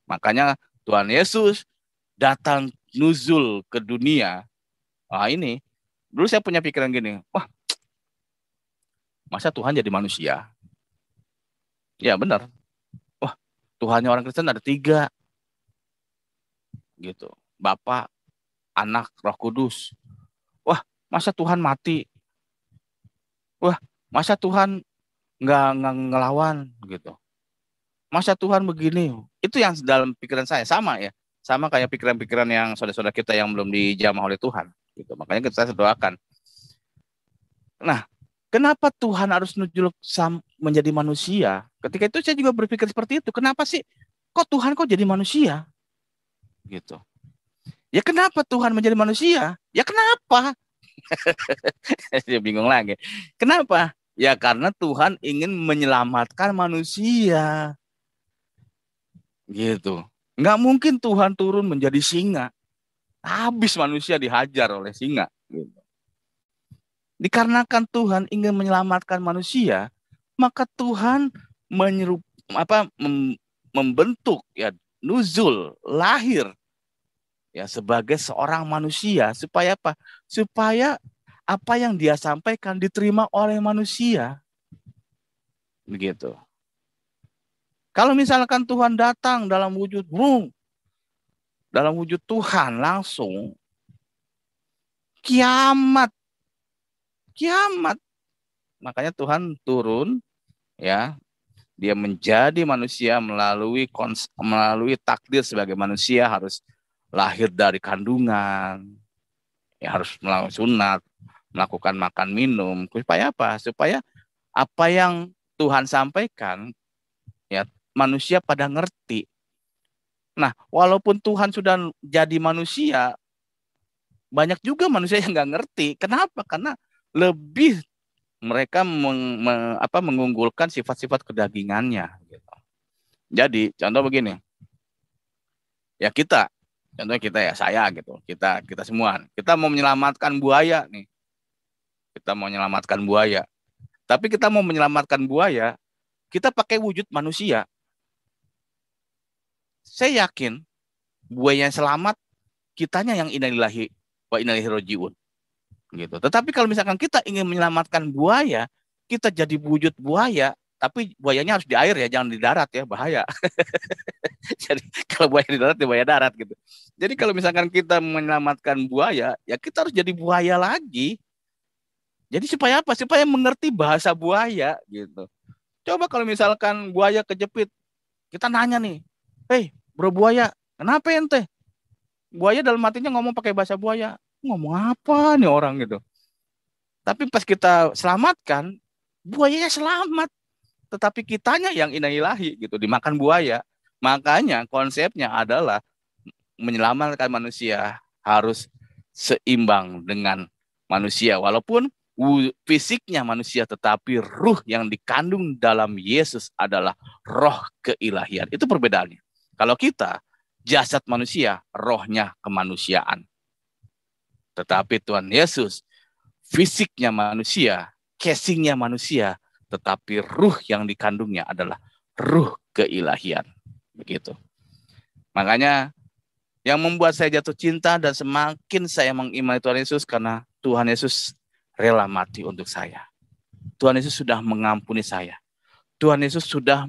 Speaker 1: Makanya Tuhan Yesus datang nuzul ke dunia. Wah ini, dulu saya punya pikiran gini, wah masa Tuhan jadi manusia? Ya benar. Wah Tuhannya orang Kristen ada 3 gitu. Bapa, Anak, Roh Kudus. Wah masa Tuhan mati? Wah masa Tuhan nggak ngelawan gitu? Masa Tuhan begini? Itu yang dalam pikiran saya sama ya. Sama kayak pikiran-pikiran yang saudara-saudara kita yang belum dijamah oleh Tuhan. Gitu. Makanya kita doakan. Nah, kenapa Tuhan harus nujul menjadi manusia? Ketika itu saya juga berpikir seperti itu. Kenapa sih? Kok Tuhan kok jadi manusia? Gitu. Ya kenapa Tuhan menjadi manusia? Ya kenapa? Saya bingung lagi. Kenapa? Ya karena Tuhan ingin menyelamatkan manusia. Gitu. Nggak mungkin Tuhan turun menjadi singa. Habis manusia dihajar oleh singa. Gitu. Dikarenakan Tuhan ingin menyelamatkan manusia, maka Tuhan membentuk ya nuzul, lahir ya sebagai seorang manusia supaya apa? Supaya apa yang dia sampaikan diterima oleh manusia. Begitu. Kalau misalkan Tuhan datang dalam wujud Tuhan langsung, kiamat. Makanya Tuhan turun ya, dia menjadi manusia melalui takdir sebagai manusia, harus lahir dari kandungan, ya harus melakukan sunat, melakukan makan minum. Supaya apa? Supaya apa yang Tuhan sampaikan ya manusia pada ngerti. Nah, walaupun Tuhan sudah jadi manusia, banyak juga manusia yang nggak ngerti. Kenapa? Karena lebih mereka mengunggulkan sifat-sifat kedagingannya. Gitu. Jadi, contoh begini. Ya contohnya kita ya, saya gitu. Kita semua. Kita mau menyelamatkan buaya nih. Kita mau menyelamatkan buaya. Tapi kita mau menyelamatkan buaya, kita pakai wujud manusia. Saya yakin buaya yang selamat, kitanya yang innalillahi wa inna ilaihi rajiun. Gitu. Tetapi kalau misalkan kita ingin menyelamatkan buaya, kita jadi wujud buaya, tapi buayanya harus di air ya, jangan di darat ya, bahaya. Jadi kalau buaya di darat, ya buaya darat gitu. Jadi kalau misalkan kita menyelamatkan buaya, ya kita harus jadi buaya lagi. Jadi supaya apa? Supaya mengerti bahasa buaya gitu. Coba kalau misalkan buaya kejepit, kita nanya nih, hei bro buaya, kenapa ente? Buaya dalam hatinya ngomong pakai bahasa buaya. Ngomong apa nih orang gitu. Tapi pas kita selamatkan, buayanya selamat. Tetapi kitanya yang innalillahi gitu, dimakan buaya. Makanya konsepnya adalah menyelamatkan manusia harus seimbang dengan manusia. Walaupun fisiknya manusia, tetapi ruh yang dikandung dalam Yesus adalah roh keilahian. Itu perbedaannya. Kalau kita jasad manusia, rohnya kemanusiaan. Tetapi Tuhan Yesus fisiknya manusia, casingnya manusia, tetapi ruh yang dikandungnya adalah ruh keilahian. Begitu. Makanya yang membuat saya jatuh cinta dan semakin saya mengimani Tuhan Yesus karena Tuhan Yesus rela mati untuk saya. Tuhan Yesus sudah mengampuni saya. Tuhan Yesus sudah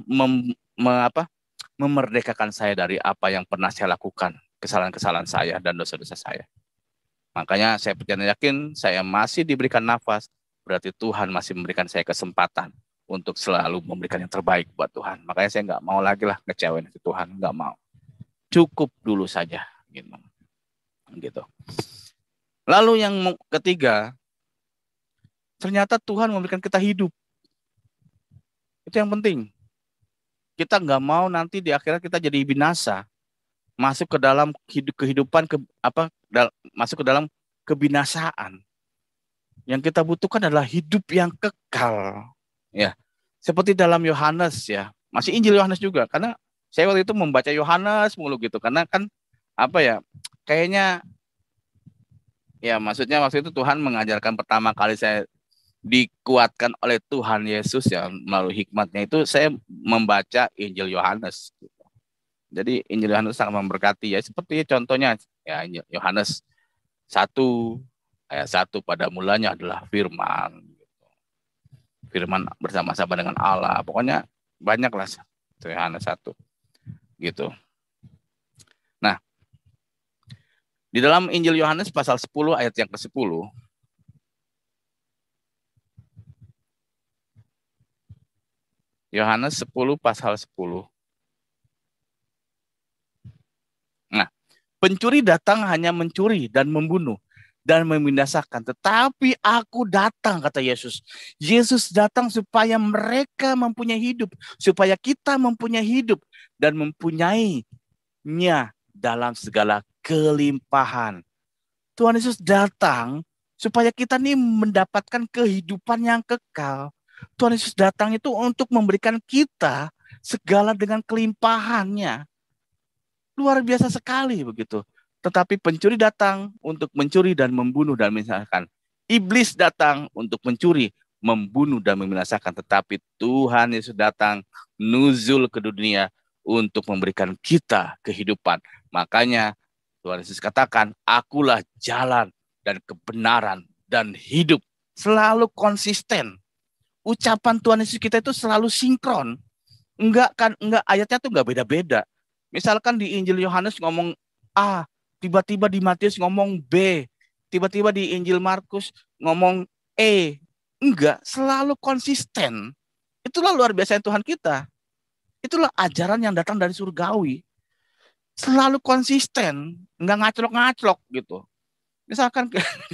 Speaker 1: memerdekakan saya dari apa yang pernah saya lakukan, kesalahan-kesalahan saya dan dosa-dosa saya. Makanya saya percaya yakin saya masih diberikan nafas, berarti Tuhan masih memberikan saya kesempatan untuk selalu memberikan yang terbaik buat Tuhan. Makanya saya nggak mau lagi lah ngecewain Tuhan, nggak mau. Cukup dulu saja, gitu. Lalu yang ketiga, ternyata Tuhan memberikan kita hidup. Itu yang penting. Kita nggak mau nanti di akhirat kita jadi binasa, masuk ke dalam kehidupan masuk ke dalam kebinasaan. Yang kita butuhkan adalah hidup yang kekal, ya. Seperti dalam Yohanes, ya, masih Injil Yohanes juga, karena saya waktu itu membaca Yohanes mulu gitu, karena kan kayaknya ya maksudnya waktu itu Tuhan mengajarkan pertama kali saya dikuatkan oleh Tuhan Yesus ya melalui hikmatnya itu saya membaca Injil Yohanes. Jadi Injil Yohanes sangat memberkati ya, seperti contohnya ya Yohanes 1 ayat 1, pada mulanya adalah firman. Firman bersama-sama dengan Allah. Pokoknya banyak lah Yohanes 1 gitu. Nah, di dalam Injil Yohanes pasal 10 ayat yang ke-10, Yohanes 10 pasal 10. Nah, pencuri datang hanya mencuri dan membunuh dan membinasakan. Tetapi aku datang, kata Yesus. Yesus datang supaya mereka mempunyai hidup. Supaya kita mempunyai hidup dan mempunyainya dalam segala kelimpahan. Tuhan Yesus datang supaya kita nih mendapatkan kehidupan yang kekal. Tuhan Yesus datang itu untuk memberikan kita segala dengan kelimpahannya. Luar biasa sekali begitu. Tetapi pencuri datang untuk mencuri dan membunuh dan membinasakan. Iblis datang untuk mencuri, membunuh dan membinasakan. Tetapi Tuhan Yesus datang nuzul ke dunia untuk memberikan kita kehidupan. Makanya Tuhan Yesus katakan, akulah jalan dan kebenaran dan hidup. Selalu konsisten. Ucapan Tuhan Yesus kita itu selalu sinkron. Enggak ayatnya tuh enggak beda-beda. Misalkan di Injil Yohanes ngomong A, tiba-tiba di Matius ngomong B, tiba-tiba di Injil Markus ngomong E. Enggak, selalu konsisten. Itulah luar biasa Tuhan kita. Itulah ajaran yang datang dari surgawi. Selalu konsisten, enggak ngaclok-ngaclok gitu.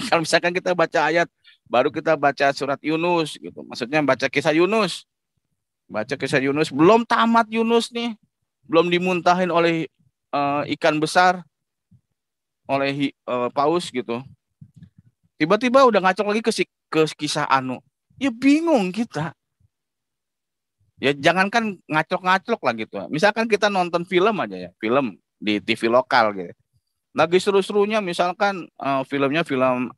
Speaker 1: Kalau misalkan kita baca ayat, baru kita baca surat Yunus gitu. Maksudnya baca kisah Yunus. Baca kisah Yunus, belum tamat Yunus nih. Belum dimuntahin oleh ikan besar, oleh paus gitu. Tiba-tiba udah ngacok lagi ke kisah Anu. Ya bingung kita. Ya jangankan ngacok-ngacok lah gitu. Misalkan kita nonton film aja ya, film di TV lokal gitu. Lagi seru-serunya misalkan filmnya film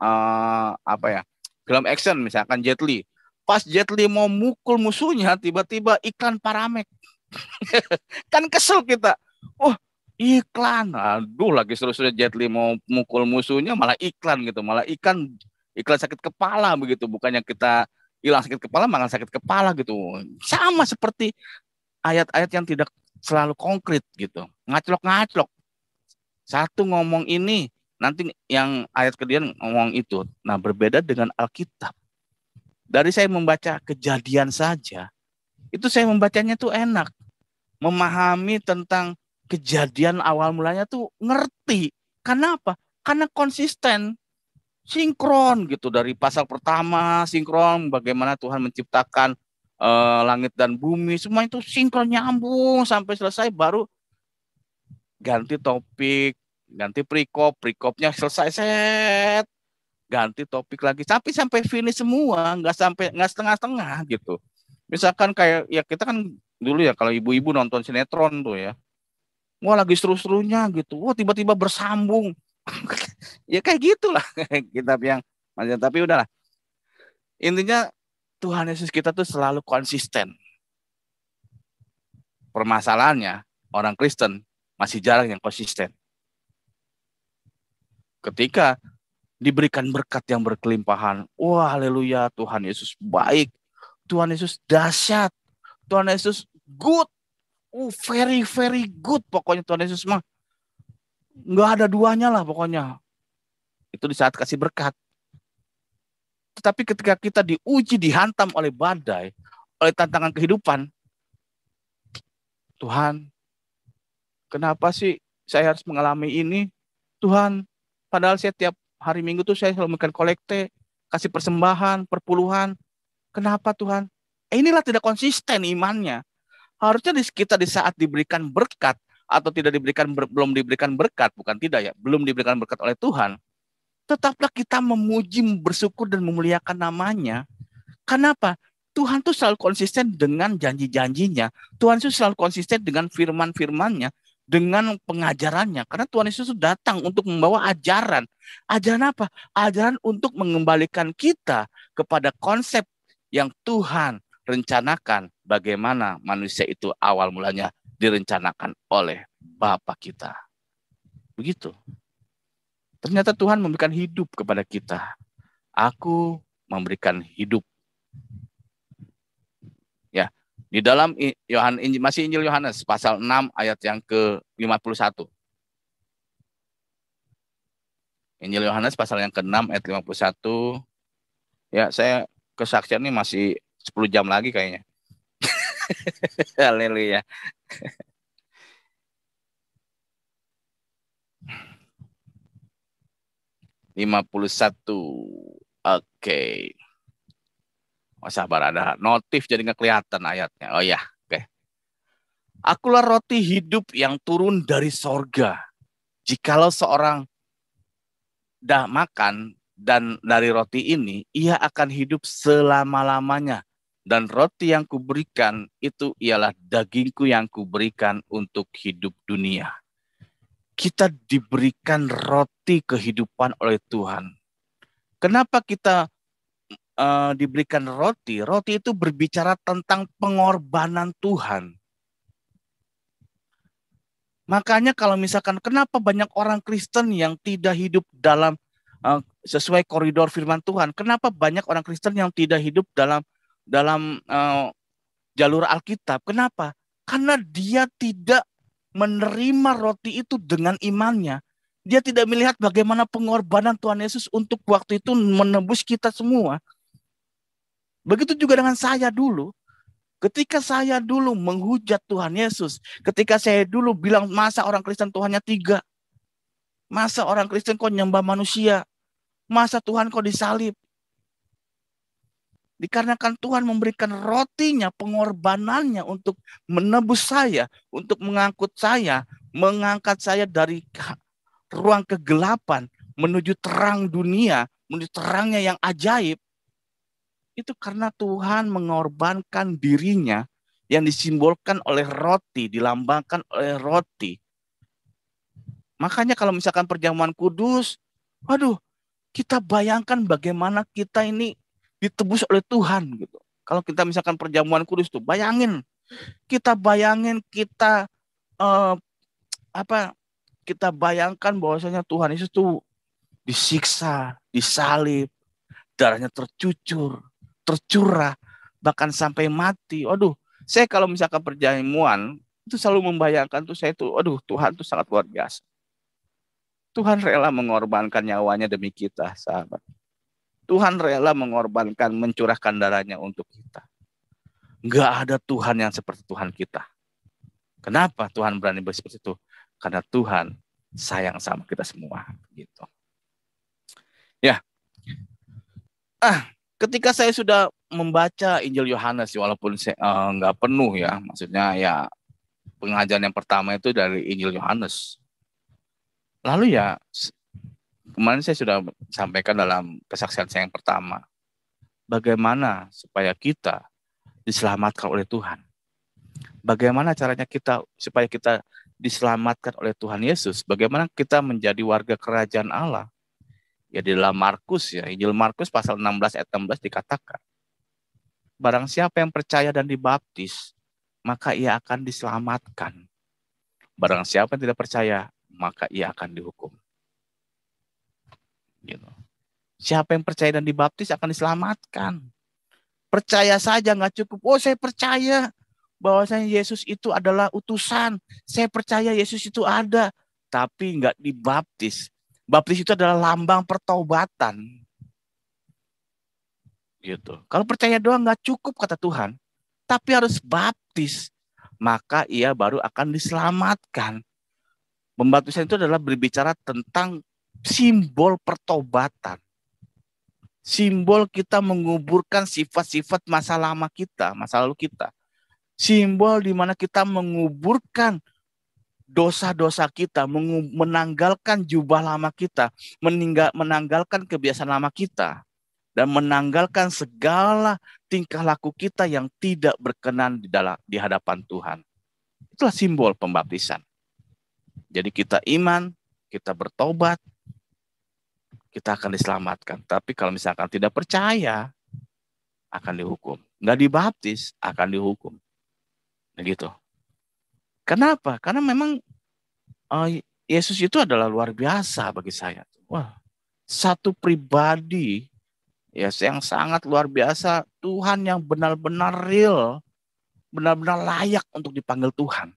Speaker 1: film action misalkan Jet Li. Pas Jet Li mau mukul musuhnya tiba-tiba iklan Paramek. Kan kesel kita. Oh, iklan. Aduh, lagi seru-serunya Jet Li mau mukul musuhnya malah iklan gitu. Malah iklan sakit kepala begitu. Bukannya kita hilang sakit kepala, malah sakit kepala gitu. Sama seperti ayat-ayat yang tidak selalu konkret gitu. Ngaclok-ngaclok. Satu ngomong ini, nanti yang ayat kemudian ngomong itu. Nah, berbeda dengan Alkitab. Dari saya membaca Kejadian saja, itu saya membacanya tuh enak. Memahami tentang kejadian awal mulanya tuh ngerti. Karena apa? Karena konsisten. Sinkron gitu. Dari pasal pertama, sinkron bagaimana Tuhan menciptakan langit dan bumi. Semua itu sinkron nyambung sampai selesai, baru ganti topik, ganti perikopnya selesai set, ganti topik lagi sampai finish semua, nggak setengah-setengah gitu. Misalkan kayak ya kita kan dulu ya kalau ibu-ibu nonton sinetron tuh ya, wah lagi seru-serunya gitu, wah tiba-tiba bersambung, ya kayak gitulah kitab yang tapi udahlah. Intinya Tuhan Yesus kita tuh selalu konsisten. Permasalahannya orang Kristen masih jarang yang konsisten. Ketika diberikan berkat yang berkelimpahan, wah haleluya, Tuhan Yesus baik, Tuhan Yesus dahsyat, Tuhan Yesus good, Very very good pokoknya Tuhan Yesus mah. Nggak ada duanya lah pokoknya. Itu di saat kasih berkat. Tetapi ketika kita diuji, dihantam oleh badai, oleh tantangan kehidupan, Tuhan, kenapa sih saya harus mengalami ini? Tuhan, padahal saya tiap hari Minggu tuh saya selalu makan kolekte, kasih persembahan, perpuluhan. Kenapa Tuhan? Inilah tidak konsisten imannya. Harusnya kita di saat diberikan berkat atau tidak diberikan belum diberikan berkat, bukan tidak ya, belum diberikan berkat oleh Tuhan, tetaplah kita memuji, bersyukur dan memuliakan namanya. Kenapa? Tuhan tuh selalu konsisten dengan janji-janjinya. Tuhan itu selalu konsisten dengan firman-firmannya, dengan pengajarannya. Karena Tuhan Yesus datang untuk membawa ajaran. Ajaran apa? Ajaran untuk mengembalikan kita kepada konsep yang Tuhan rencanakan, bagaimana manusia itu awal mulanya direncanakan oleh Bapa kita. Begitu. Ternyata Tuhan memberikan hidup kepada kita. Aku memberikan hidup. Ya, di dalam masih Injil Yohanes pasal 6 ayat yang ke-51. Injil Yohanes pasal yang ke-6 ayat 51. Ya, saya kesaksian ini masih 10 jam lagi kayaknya. Haleluya. Oke. Oh, sabar, ada notif jadi nggak kelihatan ayatnya. Oh ya, oke. Akulah roti hidup yang turun dari sorga. Jikalau seorang dah makan dan dari roti ini, ia akan hidup selama-lamanya. Dan roti yang kuberikan itu ialah dagingku yang kuberikan untuk hidup dunia. Kita diberikan roti kehidupan oleh Tuhan. Kenapa kita diberikan roti? Roti itu berbicara tentang pengorbanan Tuhan. Makanya kalau misalkan kenapa banyak orang Kristen yang tidak hidup dalam sesuai koridor firman Tuhan? Kenapa banyak orang Kristen yang tidak hidup dalam jalur Alkitab? Kenapa? Karena dia tidak menerima roti itu dengan imannya. Dia tidak melihat bagaimana pengorbanan Tuhan Yesus untuk waktu itu menebus kita semua. Begitu juga dengan saya dulu. Ketika saya dulu menghujat Tuhan Yesus, ketika saya dulu bilang masa orang Kristen Tuhannya 3, masa orang Kristen kok nyembah manusia, masa Tuhan kok disalib. Dikarenakan Tuhan memberikan rotinya, pengorbanannya untuk menebus saya, untuk mengangkat saya dari ruang kegelapan menuju terang dunia, menuju terangnya yang ajaib. Itu karena Tuhan mengorbankan dirinya yang disimbolkan oleh roti, dilambangkan oleh roti. Makanya kalau misalkan perjamuan kudus, waduh, kita bayangkan bagaimana kita ini ditebus oleh Tuhan gitu. Kalau kita misalkan perjamuan kudus tuh, bayangin kita kita bayangkan bahwasanya Tuhan Yesus tuh disiksa, disalib, darahnya tercurah, bahkan sampai mati. Aduh, saya kalau misalkan perjamuan itu selalu membayangkan tuh saya tuh, aduh, Tuhan tuh sangat luar biasa. Tuhan rela mengorbankan nyawanya demi kita, sahabat. Tuhan rela mengorbankan, mencurahkan darahnya untuk kita. Nggak ada Tuhan yang seperti Tuhan kita. Kenapa Tuhan berani seperti itu? Karena Tuhan sayang sama kita semua. Gitu. Ya. Ketika saya sudah membaca Injil Yohanes, walaupun saya nggak penuh ya, maksudnya ya pengajaran yang pertama itu dari Injil Yohanes. Lalu ya kemarin saya sudah sampaikan dalam kesaksian saya yang pertama, bagaimana supaya kita diselamatkan oleh Tuhan. Bagaimana caranya supaya kita diselamatkan oleh Tuhan Yesus? Bagaimana kita menjadi warga kerajaan Allah? Ya di dalam Markus ya, Injil Markus pasal 16 ayat 16 dikatakan, barang siapa yang percaya dan dibaptis, maka ia akan diselamatkan. Barang siapa yang tidak percaya, maka ia akan dihukum. Gitu. Siapa yang percaya dan dibaptis akan diselamatkan. Percaya saja nggak cukup. Oh, saya percaya. bahwasanya Yesus itu adalah utusan. Saya percaya Yesus itu ada, tapi nggak dibaptis. Baptis itu adalah lambang pertobatan. Gitu. Kalau percaya doang nggak cukup kata Tuhan, tapi harus baptis. Maka ia baru akan diselamatkan. Pembaptisan itu adalah berbicara tentang simbol pertobatan. Simbol kita menguburkan sifat-sifat masa lama kita, masa lalu kita. Simbol di mana kita menguburkan dosa-dosa kita, menanggalkan jubah lama kita, menanggalkan kebiasaan lama kita, dan menanggalkan segala tingkah laku kita yang tidak berkenan di hadapan Tuhan. Itulah simbol pembaptisan. Jadi kita iman, kita bertobat, kita akan diselamatkan. Tapi kalau misalkan tidak percaya, akan dihukum. Nggak dibaptis, akan dihukum. Begitu. Kenapa? Karena memang Yesus itu adalah luar biasa bagi saya. Wah, satu pribadi ya yang sangat luar biasa. Tuhan yang benar-benar real, benar-benar layak untuk dipanggil Tuhan.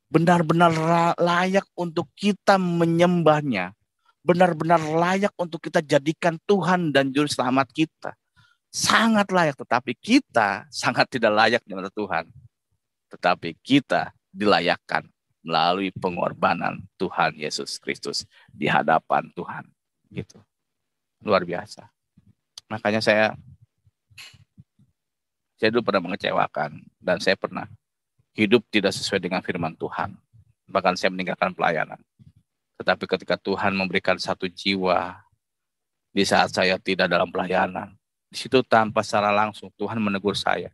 Speaker 1: Benar-benar layak untuk kita menyembahnya. Benar-benar layak untuk kita jadikan Tuhan dan Juru Selamat kita. Sangat layak, tetapi kita sangat tidak layak di mata Tuhan. Tetapi kita dilayakkan melalui pengorbanan Tuhan Yesus Kristus di hadapan Tuhan. Gitu. Luar biasa. Makanya saya dulu pernah mengecewakan dan saya pernah hidup tidak sesuai dengan firman Tuhan. Bahkan saya meninggalkan pelayanan. Tetapi ketika Tuhan memberikan satu jiwa di saat saya tidak dalam pelayanan, di situ tanpa secara langsung Tuhan menegur saya.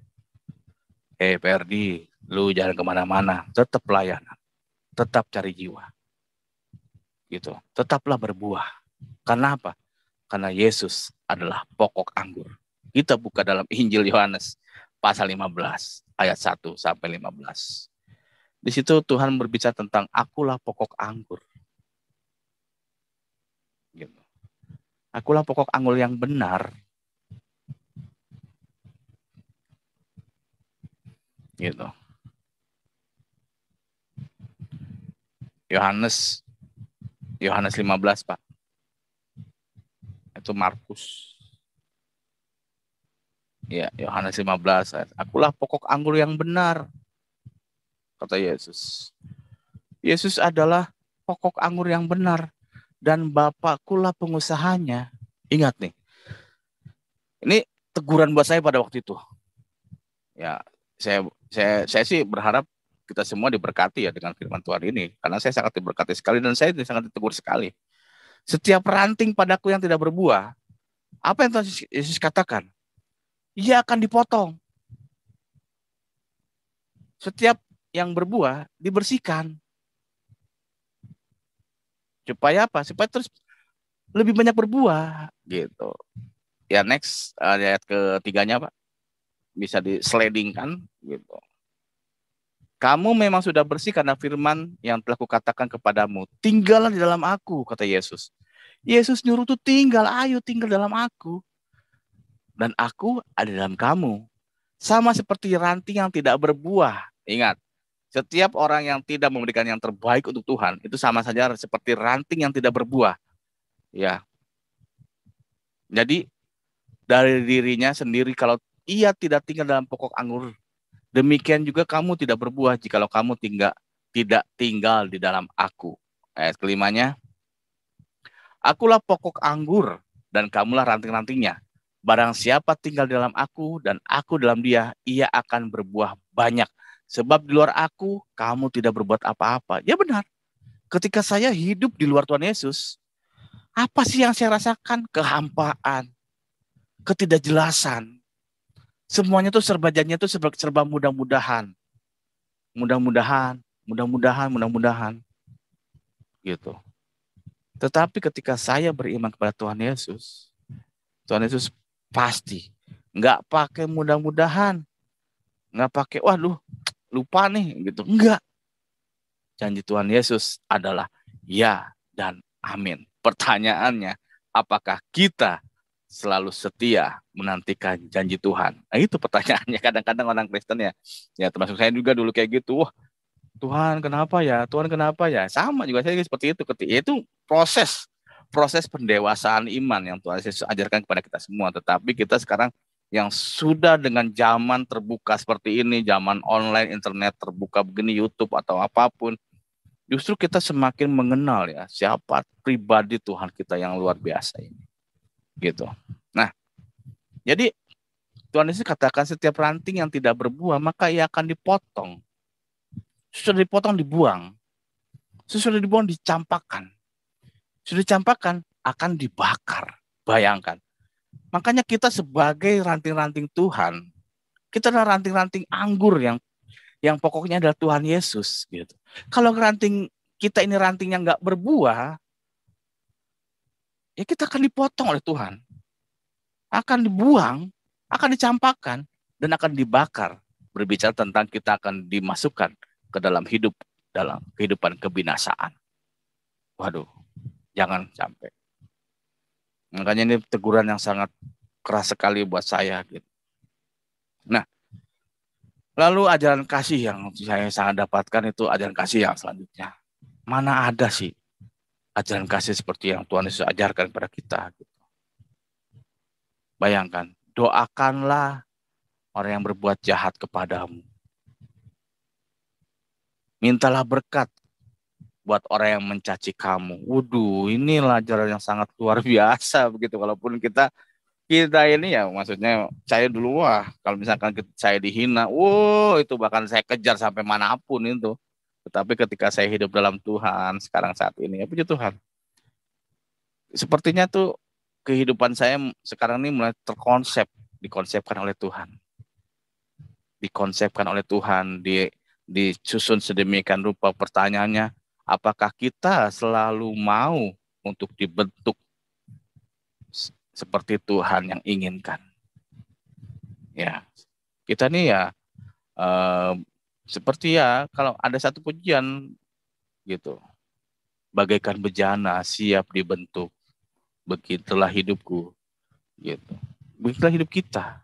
Speaker 1: Perdi, lu jangan kemana-mana, tetap pelayanan, tetap cari jiwa. Gitu, tetaplah berbuah. Karena apa? Karena Yesus adalah pokok anggur. Kita buka dalam Injil Yohanes pasal 15 ayat 1 sampai 15. Di situ Tuhan berbicara tentang akulah pokok anggur. Gitu. Akulah pokok anggur yang benar. Gitu. Yohanes 15, Pak. Itu Markus. Ya, Yohanes 15. Akulah pokok anggur yang benar, kata Yesus. Yesus adalah pokok anggur yang benar dan Bapakkulah pengusahanya. Ingat nih. Ini teguran buat saya pada waktu itu. Ya, saya sih berharap kita semua diberkati ya dengan firman Tuhan ini, karena saya sangat diberkati sekali dan saya sangat ditegur sekali. Setiap ranting padaku yang tidak berbuah, apa yang Tuhan Yesus katakan? Ia akan dipotong. Setiap yang berbuah dibersihkan. Supaya apa? Supaya terus lebih banyak berbuah gitu. Ya, next ayat ketiganya, Pak. Bisa diseledingkan gitu. Kamu memang sudah bersih karena firman yang telah kukatakan kepadamu. Tinggallah di dalam aku, kata Yesus. Yesus nyuruh tuh tinggal, ayo tinggal dalam aku. Dan aku ada dalam kamu. Sama seperti ranting yang tidak berbuah. Ingat, setiap orang yang tidak memberikan yang terbaik untuk Tuhan, itu sama saja seperti ranting yang tidak berbuah. Ya. Jadi, dari dirinya sendiri, kalau ia tidak tinggal dalam pokok anggur, demikian juga kamu tidak berbuah jikalau kamu tidak tinggal di dalam aku. Ayat kelimanya, akulah pokok anggur dan kamulah ranting-rantingnya. Barang siapa tinggal dalam aku dan aku dalam dia, ia akan berbuah banyak. Sebab di luar aku, kamu tidak berbuat apa-apa. Ya benar. Ketika saya hidup di luar Tuhan Yesus, apa sih yang saya rasakan? Kehampaan, ketidakjelasan. Semuanya tuh serba mudah-mudahan. Mudah-mudahan. Gitu. Tetapi ketika saya beriman kepada Tuhan Yesus pasti nggak pakai mudah-mudahan, nggak pakai waduh lupa nih gitu, enggak. Janji Tuhan Yesus adalah ya dan amin. Pertanyaannya, apakah kita selalu setia menantikan janji Tuhan? Nah, itu pertanyaannya kadang-kadang orang Kristen ya. Ya termasuk saya juga dulu kayak gitu. Wah, Tuhan kenapa ya? Tuhan kenapa ya? Sama juga saya seperti itu. Itu proses pendewasaan iman yang Tuhan Yesus ajarkan kepada kita semua. Tetapi kita sekarang yang sudah dengan zaman terbuka seperti ini, zaman online, internet terbuka begini, YouTube atau apapun, justru kita semakin mengenal ya siapa pribadi Tuhan kita yang luar biasa ini. Gitu. Nah, jadi Tuhan Yesus katakan setiap ranting yang tidak berbuah maka ia akan dipotong. Sudah dipotong dibuang. Sudah dibuang dicampakkan. Sudah dicampakkan akan dibakar. Bayangkan. Makanya kita sebagai ranting-ranting Tuhan, kita adalah ranting-ranting anggur yang pokoknya adalah Tuhan Yesus gitu. Kalau ranting kita ini rantingnya nggak berbuah, ya kita akan dipotong oleh Tuhan. Akan dibuang, akan dicampakkan, dan akan dibakar. Berbicara tentang kita akan dimasukkan ke dalam kehidupan kebinasaan. Waduh, jangan sampai. Makanya ini teguran yang sangat keras sekali buat saya. Gitu. Nah, lalu ajaran kasih yang saya sangat dapatkan itu ajaran kasih yang selanjutnya. Mana ada sih ajaran kasih seperti yang Tuhan Yesus ajarkan kepada kita. Gitu. Bayangkan, doakanlah orang yang berbuat jahat kepadamu. Mintalah berkat buat orang yang mencaci kamu. Waduh, inilah ajaran yang sangat luar biasa begitu. Walaupun kita ini ya maksudnya saya dulu wah kalau misalkan saya dihina, itu bahkan saya kejar sampai manapun itu. Tetapi ketika saya hidup dalam Tuhan sekarang saat ini, ya puji Tuhan. Sepertinya tuh kehidupan saya sekarang ini mulai dikonsepkan oleh Tuhan. Dikonsepkan oleh Tuhan, disusun sedemikian rupa. Pertanyaannya, apakah kita selalu mau untuk dibentuk seperti Tuhan yang inginkan? Ya, kita nih ya seperti ya kalau ada satu pujian gitu, bagaikan bejana siap dibentuk, begitulah hidupku, gitu. Begitulah hidup kita.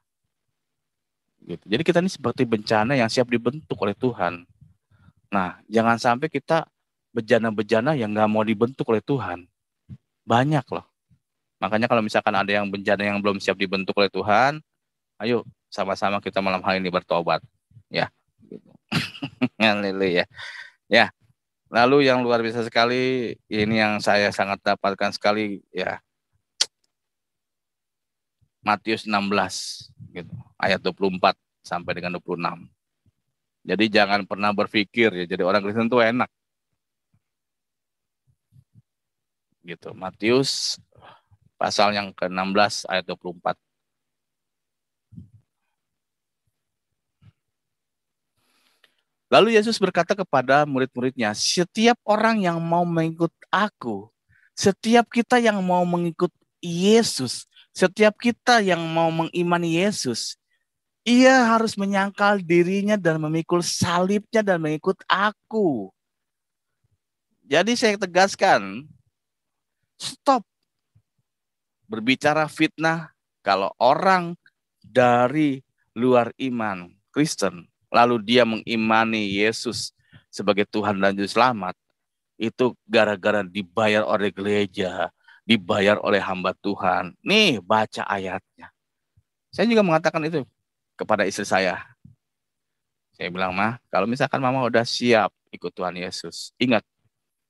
Speaker 1: Gitu. Jadi kita ini seperti bencana yang siap dibentuk oleh Tuhan. Nah, jangan sampai kita bejana-bejana yang nggak mau dibentuk oleh Tuhan. Banyak loh. Makanya kalau misalkan ada yang bencana yang belum siap dibentuk oleh Tuhan, ayo sama-sama kita malam hari ini bertobat. Ya. Gitu. Haleluya. Ya. Lalu yang luar biasa sekali, ini yang saya sangat dapatkan sekali ya. Matius 16 gitu, ayat 24 sampai dengan 26. Jadi jangan pernah berpikir ya jadi orang Kristen itu enak. Gitu. Matius pasal yang ke-16 ayat 24. Lalu Yesus berkata kepada murid-muridnya, setiap orang yang mau mengikut aku, setiap kita yang mau mengikut Yesus, setiap kita yang mau mengimani Yesus, ia harus menyangkal dirinya dan memikul salibnya dan mengikut aku. Jadi saya tegaskan, stop berbicara fitnah kalau orang dari luar iman Kristen, lalu dia mengimani Yesus sebagai Tuhan dan Juru Selamat, itu gara-gara dibayar oleh gereja, dibayar oleh hamba Tuhan. Nih, baca ayatnya. Saya juga mengatakan itu kepada istri saya. Saya bilang, Ma, kalau misalkan Mama udah siap ikut Tuhan Yesus, ingat,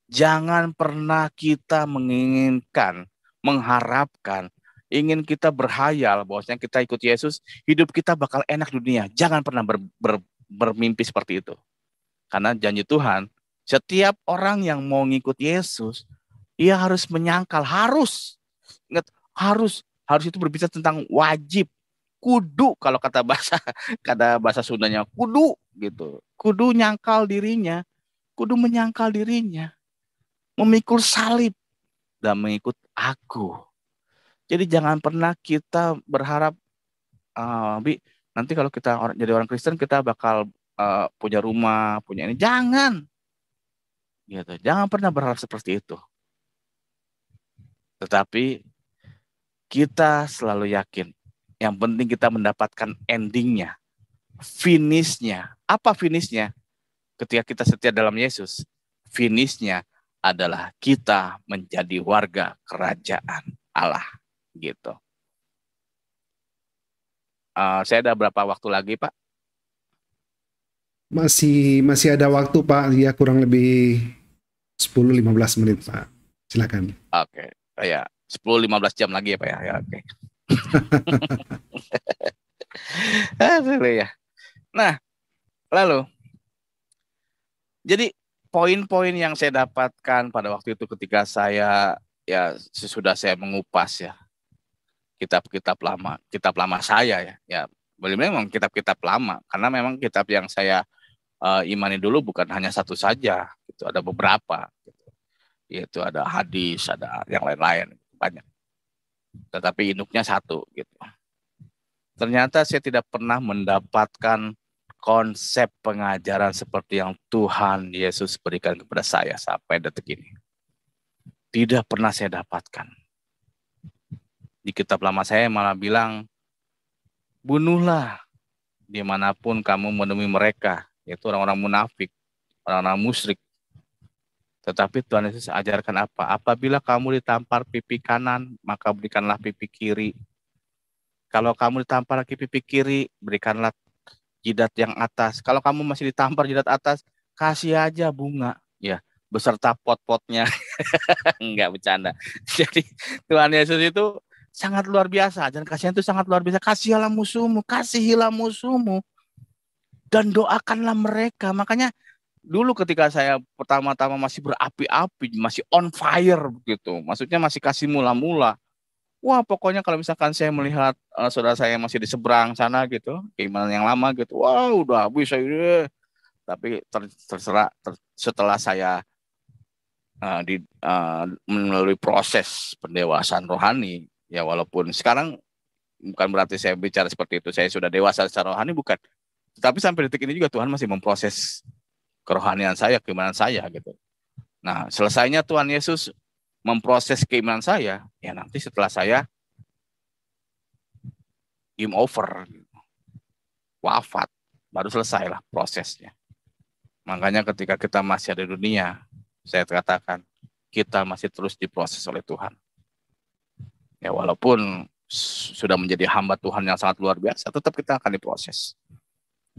Speaker 1: jangan pernah kita menginginkan, mengharapkan, ingin kita berhayal bahwasanya kita ikut Yesus, hidup kita bakal enak dunia. Jangan pernah bermimpi seperti itu. Karena janji Tuhan, setiap orang yang mau ngikut Yesus, ia harus menyangkal, harus. Ingat, harus itu berbicara tentang wajib. Kudu kalau kata bahasa Sundanya, kudu gitu. Kudu nyangkal dirinya, kudu menyangkal dirinya, memikul salib dan mengikut aku. Jadi jangan pernah kita berharap, Bi, nanti kalau kita jadi orang Kristen kita bakal punya rumah, punya ini. Jangan, gitu. Jangan pernah berharap seperti itu. Tetapi kita selalu yakin. Yang penting kita mendapatkan endingnya, finishnya. Apa finishnya? Ketika kita setia dalam Yesus, finishnya adalah kita menjadi warga kerajaan Allah. Gitu. Saya ada berapa waktu lagi, Pak?
Speaker 3: Masih ada waktu, Pak. Ya, kurang lebih 10-15 menit, Pak. Silakan.
Speaker 1: Oke, ya 10-15 jam lagi ya, Pak ya. Oke. Ya. Nah, lalu jadi poin-poin yang saya dapatkan pada waktu itu ketika saya ya sesudah saya mengupas ya kitab-kitab lama saya ya memang kitab-kitab lama karena memang kitab yang saya imani dulu bukan hanya satu saja, gitu, ada beberapa, gitu. Yaitu ada hadis, ada yang lain-lain banyak. Tetapi induknya satu, gitu. Ternyata saya tidak pernah mendapatkan konsep pengajaran seperti yang Tuhan Yesus berikan kepada saya sampai detik ini. Tidak pernah saya dapatkan. Di kitab lama saya malah bilang, bunuhlah dimanapun kamu menemui mereka, yaitu orang-orang munafik, orang-orang musyrik. Tetapi Tuhan Yesus ajarkan apa? Apabila kamu ditampar pipi kanan, maka berikanlah pipi kiri. Kalau kamu ditampar lagi pipi kiri, berikanlah jidat yang atas. Kalau kamu masih ditampar jidat atas, kasih aja bunga, ya, beserta pot-potnya. Enggak bercanda. Jadi Tuhan Yesus itu sangat luar biasa. Dan kasihan itu sangat luar biasa. Kasihilah musuhmu, kasihilah musuhmu, dan doakanlah mereka. Makanya dulu ketika saya pertama-tama masih berapi-api, masih on fire begitu. Maksudnya masih kasih mula-mula. Wah, pokoknya kalau misalkan saya melihat saudara saya masih di seberang sana gitu, keimanan yang lama gitu, wah udah habis saya. Tapi setelah saya melalui proses pendewasaan rohani, ya walaupun sekarang bukan berarti saya bicara seperti itu, saya sudah dewasa secara rohani, bukan. Tetapi sampai detik ini juga Tuhan masih memproses kerohanian saya, keimanan saya gitu. Nah, selesainya Tuhan Yesus memproses keimanan saya, ya nanti setelah saya game over, wafat, baru selesailah prosesnya. Makanya ketika kita masih ada di dunia, saya katakan kita masih terus diproses oleh Tuhan. Ya walaupun sudah menjadi hamba Tuhan yang sangat luar biasa, tetap kita akan diproses.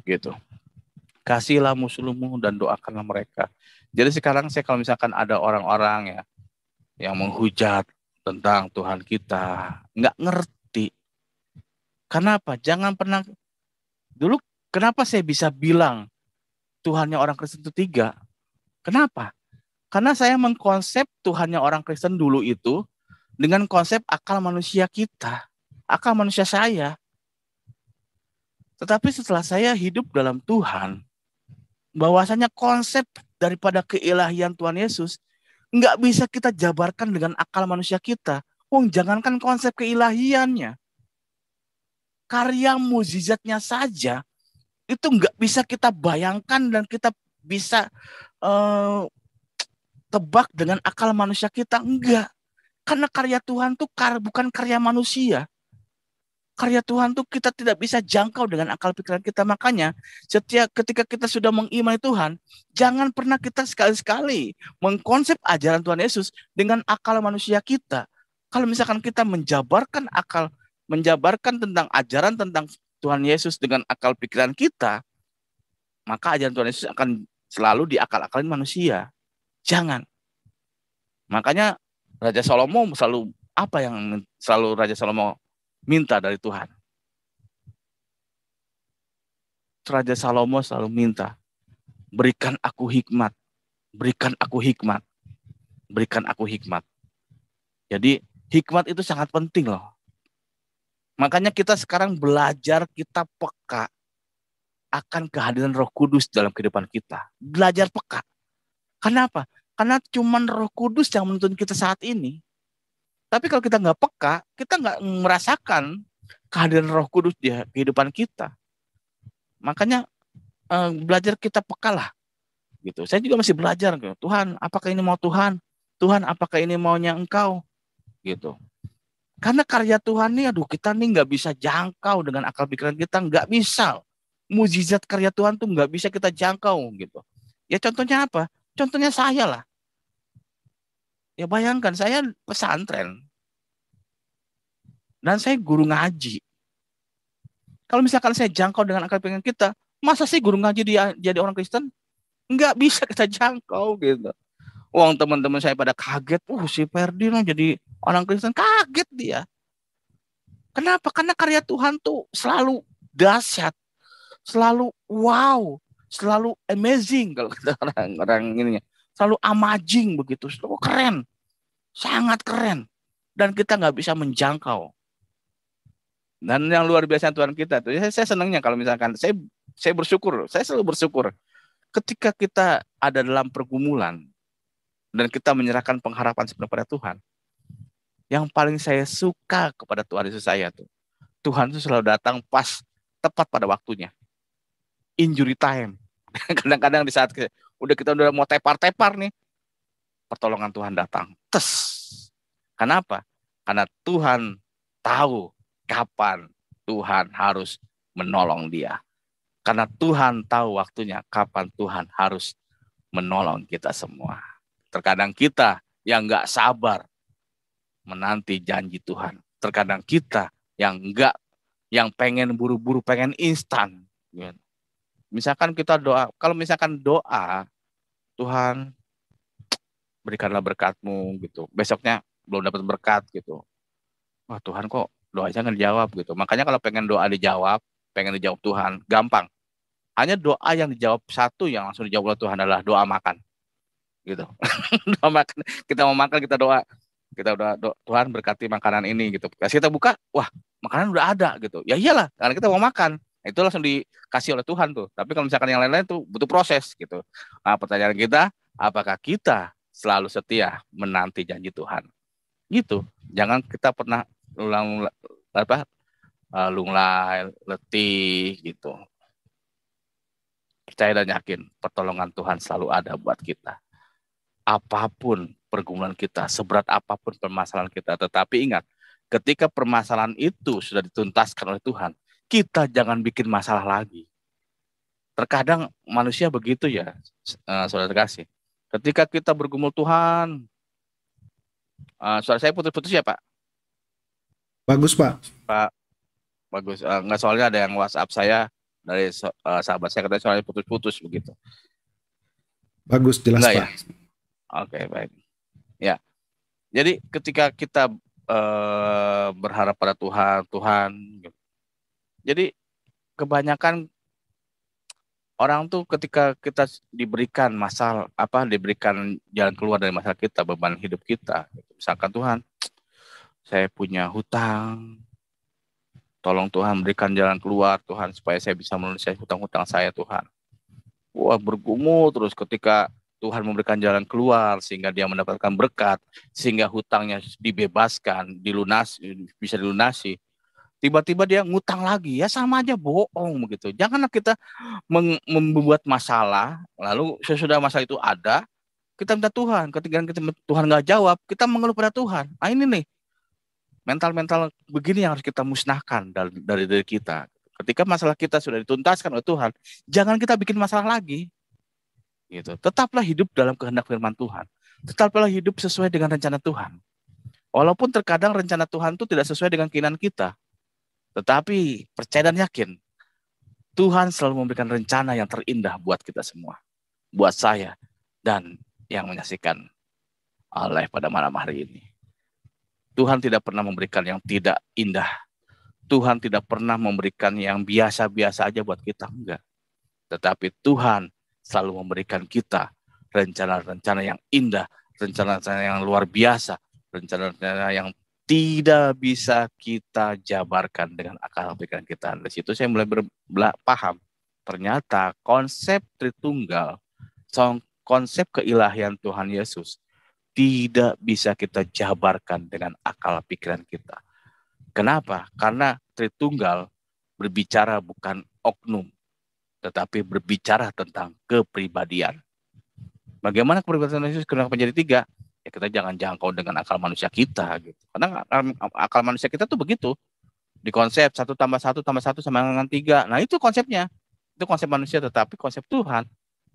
Speaker 1: Gitu. Kasihlah musuhmu dan doakanlah mereka. Jadi sekarang saya kalau misalkan ada orang-orang ya yang menghujat tentang Tuhan kita, nggak ngerti. Kenapa? Jangan pernah, dulu kenapa saya bisa bilang Tuhannya orang Kristen itu 3? Kenapa? Karena saya mengkonsep Tuhannya orang Kristen dulu itu dengan konsep akal manusia kita, akal manusia saya. Tetapi setelah saya hidup dalam Tuhan, bahwasanya konsep daripada keilahian Tuhan Yesus nggak bisa kita jabarkan dengan akal manusia kita. Jangankan konsep keilahiannya, karya mukjizatnya saja itu nggak bisa kita bayangkan dan kita bisa tebak dengan akal manusia kita, enggak. Karena karya Tuhan tuh bukan karya manusia. Karya Tuhan tuh kita tidak bisa jangkau dengan akal pikiran kita. Makanya ketika kita sudah mengimani Tuhan, jangan pernah kita sekali-sekali mengkonsep ajaran Tuhan Yesus dengan akal manusia kita. Kalau misalkan kita menjabarkan tentang ajaran tentang Tuhan Yesus dengan akal pikiran kita, maka ajaran Tuhan Yesus akan selalu diakal-akalin manusia. Jangan. Makanya Raja Salomo selalu Raja Salomo minta dari Tuhan? Raja Salomo selalu minta, berikan aku hikmat, berikan aku hikmat, berikan aku hikmat. Jadi hikmat itu sangat penting loh. Makanya kita sekarang belajar, kita peka akan kehadiran Roh Kudus dalam kehidupan kita. Belajar peka. Kenapa? Karena cuman Roh Kudus yang menuntun kita saat ini. Tapi kalau kita nggak peka, kita nggak merasakan kehadiran Roh Kudus di kehidupan kita. Makanya belajar kita peka lah. Gitu. Saya juga masih belajar. Gitu. Tuhan, apakah ini mau Tuhan? Tuhan, apakah ini maunya Engkau? Gitu. Karena karya Tuhan nih, aduh kita nih nggak bisa jangkau dengan akal pikiran kita, nggak bisa. Mujizat karya Tuhan tuh nggak bisa kita jangkau gitu. Ya contohnya apa? Contohnya saya lah. Ya bayangkan saya pesantren dan saya guru ngaji. Kalau misalkan saya jangkau dengan akal pikiran kita, masa sih guru ngaji dia jadi orang Kristen? Nggak bisa kita jangkau gitu. Uang teman-teman saya pada kaget, si Ferdi jadi orang Kristen, kaget dia. Kenapa? Karena karya Tuhan tuh selalu dahsyat, selalu wow, selalu amazing kalau kata orang ini, selalu amazing begitu, selalu keren, sangat keren, dan kita nggak bisa menjangkau. Dan yang luar biasa Tuhan kita tuh, saya senangnya kalau misalkan saya bersyukur, saya selalu bersyukur ketika kita ada dalam pergumulan dan kita menyerahkan pengharapan sepenuhnya pada Tuhan. Yang paling saya suka kepada Tuhan Yesus saya tuh, Tuhan itu selalu datang pas tepat pada waktunya. Injury time. Kadang-kadang di saat kita udah mau tepar-tepar nih, pertolongan Tuhan datang. Tes. Kenapa? Karena Tuhan tahu kapan Tuhan harus menolong dia. Karena Tuhan tahu waktunya kapan Tuhan harus menolong kita semua. Terkadang kita yang nggak sabar menanti janji Tuhan. Terkadang kita yang pengen buru-buru, pengen instan. Misalkan kita doa, kalau misalkan doa, Tuhan berikanlah berkat-Mu gitu. Besoknya belum dapat berkat gitu. Wah Tuhan kok doanya nggak dijawab gitu. Makanya kalau pengen doa dijawab, pengen dijawab Tuhan, gampang. Hanya doa yang dijawab satu yang langsung dijawab oleh Tuhan adalah doa makan. Gitu. Doa makan. Kita mau makan, kita doa. Kita udah Tuhan berkati makanan ini gitu. Pas kita buka, wah makanan udah ada gitu. Ya iyalah, karena kita mau makan. Itu langsung dikasih oleh Tuhan tuh. Tapi kalau misalkan yang lain-lain tuh butuh proses gitu. Nah, pertanyaan kita, apakah kita selalu setia menanti janji Tuhan? Gitu. Jangan kita pernah lunglai, letih gitu. Percaya dan yakin pertolongan Tuhan selalu ada buat kita. Apapun pergumulan kita, seberat apapun permasalahan kita, tetapi ingat, ketika permasalahan itu sudah dituntaskan oleh Tuhan, kita jangan bikin masalah lagi. Terkadang manusia begitu ya, saudara kasih. Ketika kita bergumul Tuhan, suara saya putus-putus ya Pak?
Speaker 3: Bagus Pak.
Speaker 1: Pak, bagus. Enggak, soalnya ada yang WhatsApp saya dari sahabat saya katanya soalnya putus-putus begitu.
Speaker 3: Bagus, jelas
Speaker 1: enggak,
Speaker 3: Pak.
Speaker 1: Ya? Oke, baik. Ya, jadi ketika kita berharap pada Tuhan, gitu. Jadi kebanyakan orang tuh ketika kita diberikan diberikan jalan keluar dari masalah kita, beban hidup kita. Misalkan Tuhan, saya punya hutang, tolong Tuhan berikan jalan keluar Tuhan supaya saya bisa melunasi hutang-hutang saya Tuhan. Wah bergumul terus ketika Tuhan memberikan jalan keluar sehingga dia mendapatkan berkat, sehingga hutangnya dibebaskan, bisa dilunasi. Tiba-tiba dia ngutang lagi, ya sama aja bohong begitu. Janganlah kita membuat masalah, lalu sesudah masalah itu ada, kita minta Tuhan. Ketika Tuhan nggak jawab, kita mengeluh pada Tuhan. Nah ini nih, mental-mental begini yang harus kita musnahkan dari diri kita. Ketika masalah kita sudah dituntaskan oleh Tuhan, jangan kita bikin masalah lagi. Gitu. Tetaplah hidup dalam kehendak firman Tuhan. Tetaplah hidup sesuai dengan rencana Tuhan. Walaupun terkadang rencana Tuhan itu tidak sesuai dengan keinginan kita. Tetapi percaya dan yakin, Tuhan selalu memberikan rencana yang terindah buat kita semua. Buat saya dan yang menyaksikan live pada malam hari ini. Tuhan tidak pernah memberikan yang tidak indah. Tuhan tidak pernah memberikan yang biasa-biasa aja buat kita. Enggak. Tetapi Tuhan selalu memberikan kita rencana-rencana yang indah, rencana-rencana yang luar biasa, rencana-rencana yang tidak bisa kita jabarkan dengan akal pikiran kita. Dari situ saya mulai paham. Ternyata konsep Tritunggal, konsep keilahian Tuhan Yesus tidak bisa kita jabarkan dengan akal pikiran kita. Kenapa? Karena Tritunggal berbicara bukan oknum, tetapi berbicara tentang kepribadian. Bagaimana kepribadian Yesus kenapa menjadi tiga? Ya kita jangan jangkau dengan akal manusia kita gitu. Karena akal manusia kita tuh begitu. Di konsep 1 tambah 1 tambah 1 sama dengan 3. Nah itu konsepnya. Itu konsep manusia, tetapi konsep Tuhan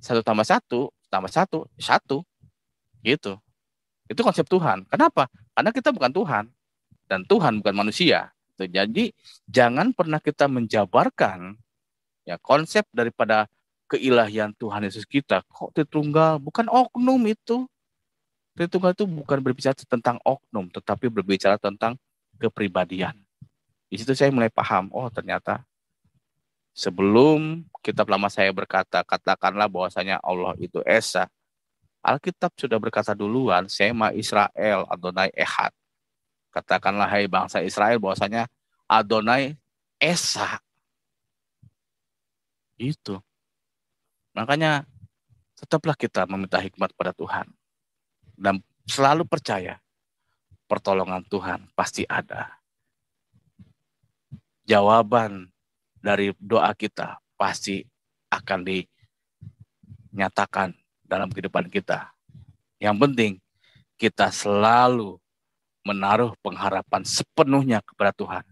Speaker 1: 1 tambah 1 tambah 1 1 gitu. Itu konsep Tuhan. Kenapa? Karena kita bukan Tuhan dan Tuhan bukan manusia. Jadi jangan pernah kita menjabarkan ya konsep daripada keilahian Tuhan Yesus kita. Kok Tritunggal? Bukan oknum itu. Tritunggal itu bukan berbicara tentang oknum, tetapi berbicara tentang kepribadian. Di situ saya mulai paham, oh ternyata sebelum kitab lama saya berkata, katakanlah bahwasanya Allah itu Esa, Alkitab sudah berkata duluan, Sema Israel, Adonai Ehad. Katakanlah hai bangsa Israel bahwasanya Adonai Esa. Itu. Makanya tetaplah kita meminta hikmat pada Tuhan. Dan selalu percaya pertolongan Tuhan pasti ada. Jawaban dari doa kita pasti akan dinyatakan dalam kehidupan kita. Yang penting kita selalu menaruh pengharapan sepenuhnya kepada Tuhan.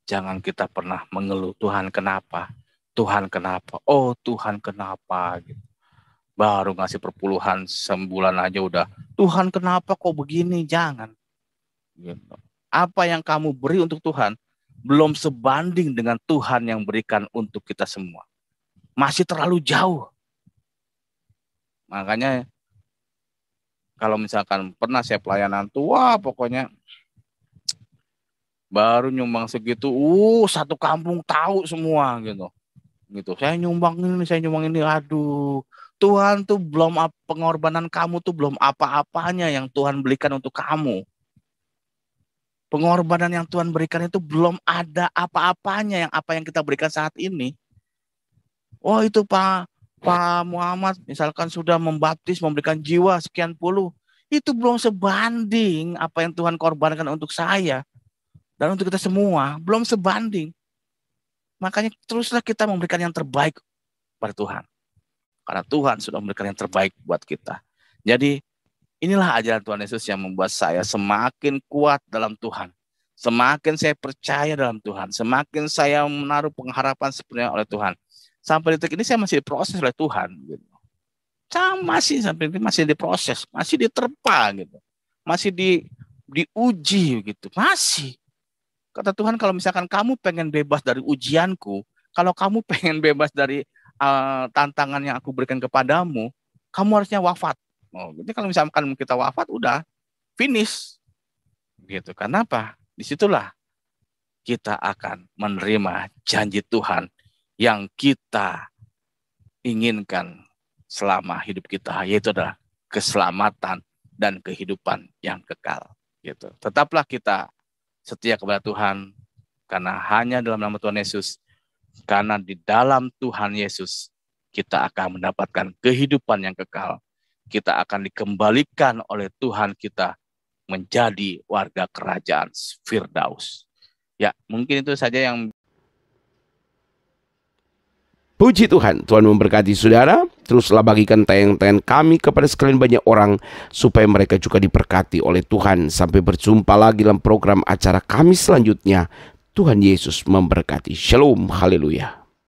Speaker 1: Jangan kita pernah mengeluh, Tuhan kenapa? Tuhan kenapa? Oh Tuhan kenapa? Gitu. Baru ngasih perpuluhan sebulan aja udah, Tuhan kenapa kok begini? Jangan. Gitu. Apa yang kamu beri untuk Tuhan belum sebanding dengan Tuhan yang berikan untuk kita semua. Masih terlalu jauh. Makanya kalau misalkan pernah saya pelayanan tuh, wah pokoknya baru nyumbang segitu, satu kampung tahu semua gitu. Gitu. Saya nyumbang ini, aduh. Tuhan tuh belum, pengorbanan kamu tuh belum apa-apanya yang Tuhan berikan untuk kamu. Pengorbanan yang Tuhan berikan itu belum ada apa-apanya yang apa yang kita berikan saat ini. Oh itu Pak Muhammad misalkan sudah membaptis, memberikan jiwa sekian puluh. Itu belum sebanding apa yang Tuhan korbankan untuk saya. Dan untuk kita semua, belum sebanding. Makanya teruslah kita memberikan yang terbaik pada Tuhan. Karena Tuhan sudah memberikan yang terbaik buat kita. Jadi inilah ajaran Tuhan Yesus yang membuat saya semakin kuat dalam Tuhan. Semakin saya percaya dalam Tuhan. Semakin saya menaruh pengharapan sepenuhnya oleh Tuhan. Sampai detik ini saya masih diproses oleh Tuhan. Gitu. Sampai ini masih diproses. Masih diterpa. Gitu. Masih diuji. Gitu. Masih. Kata Tuhan, kalau misalkan kamu pengen bebas dari ujianku. Kalau kamu pengen bebas dari tantangan yang aku berikan kepadamu. Kamu harusnya wafat. Oh, jadi kalau misalkan kita wafat udah finish, gitu. Kenapa? Disitulah kita akan menerima janji Tuhan yang kita inginkan selama hidup kita, yaitu adalah keselamatan dan kehidupan yang kekal. Gitu. Tetaplah kita setia kepada Tuhan, karena hanya dalam nama Tuhan Yesus, karena di dalam Tuhan Yesus kita akan mendapatkan kehidupan yang kekal. Kita akan dikembalikan oleh Tuhan kita menjadi warga kerajaan Firdaus. Ya, mungkin itu saja yang...
Speaker 2: Puji Tuhan, Tuhan memberkati saudara. Teruslah bagikan tayangan-tayangan kami kepada sekalian banyak orang, supaya mereka juga diberkati oleh Tuhan. Sampai berjumpa lagi dalam program acara kami selanjutnya. Tuhan Yesus memberkati. Shalom, haleluya.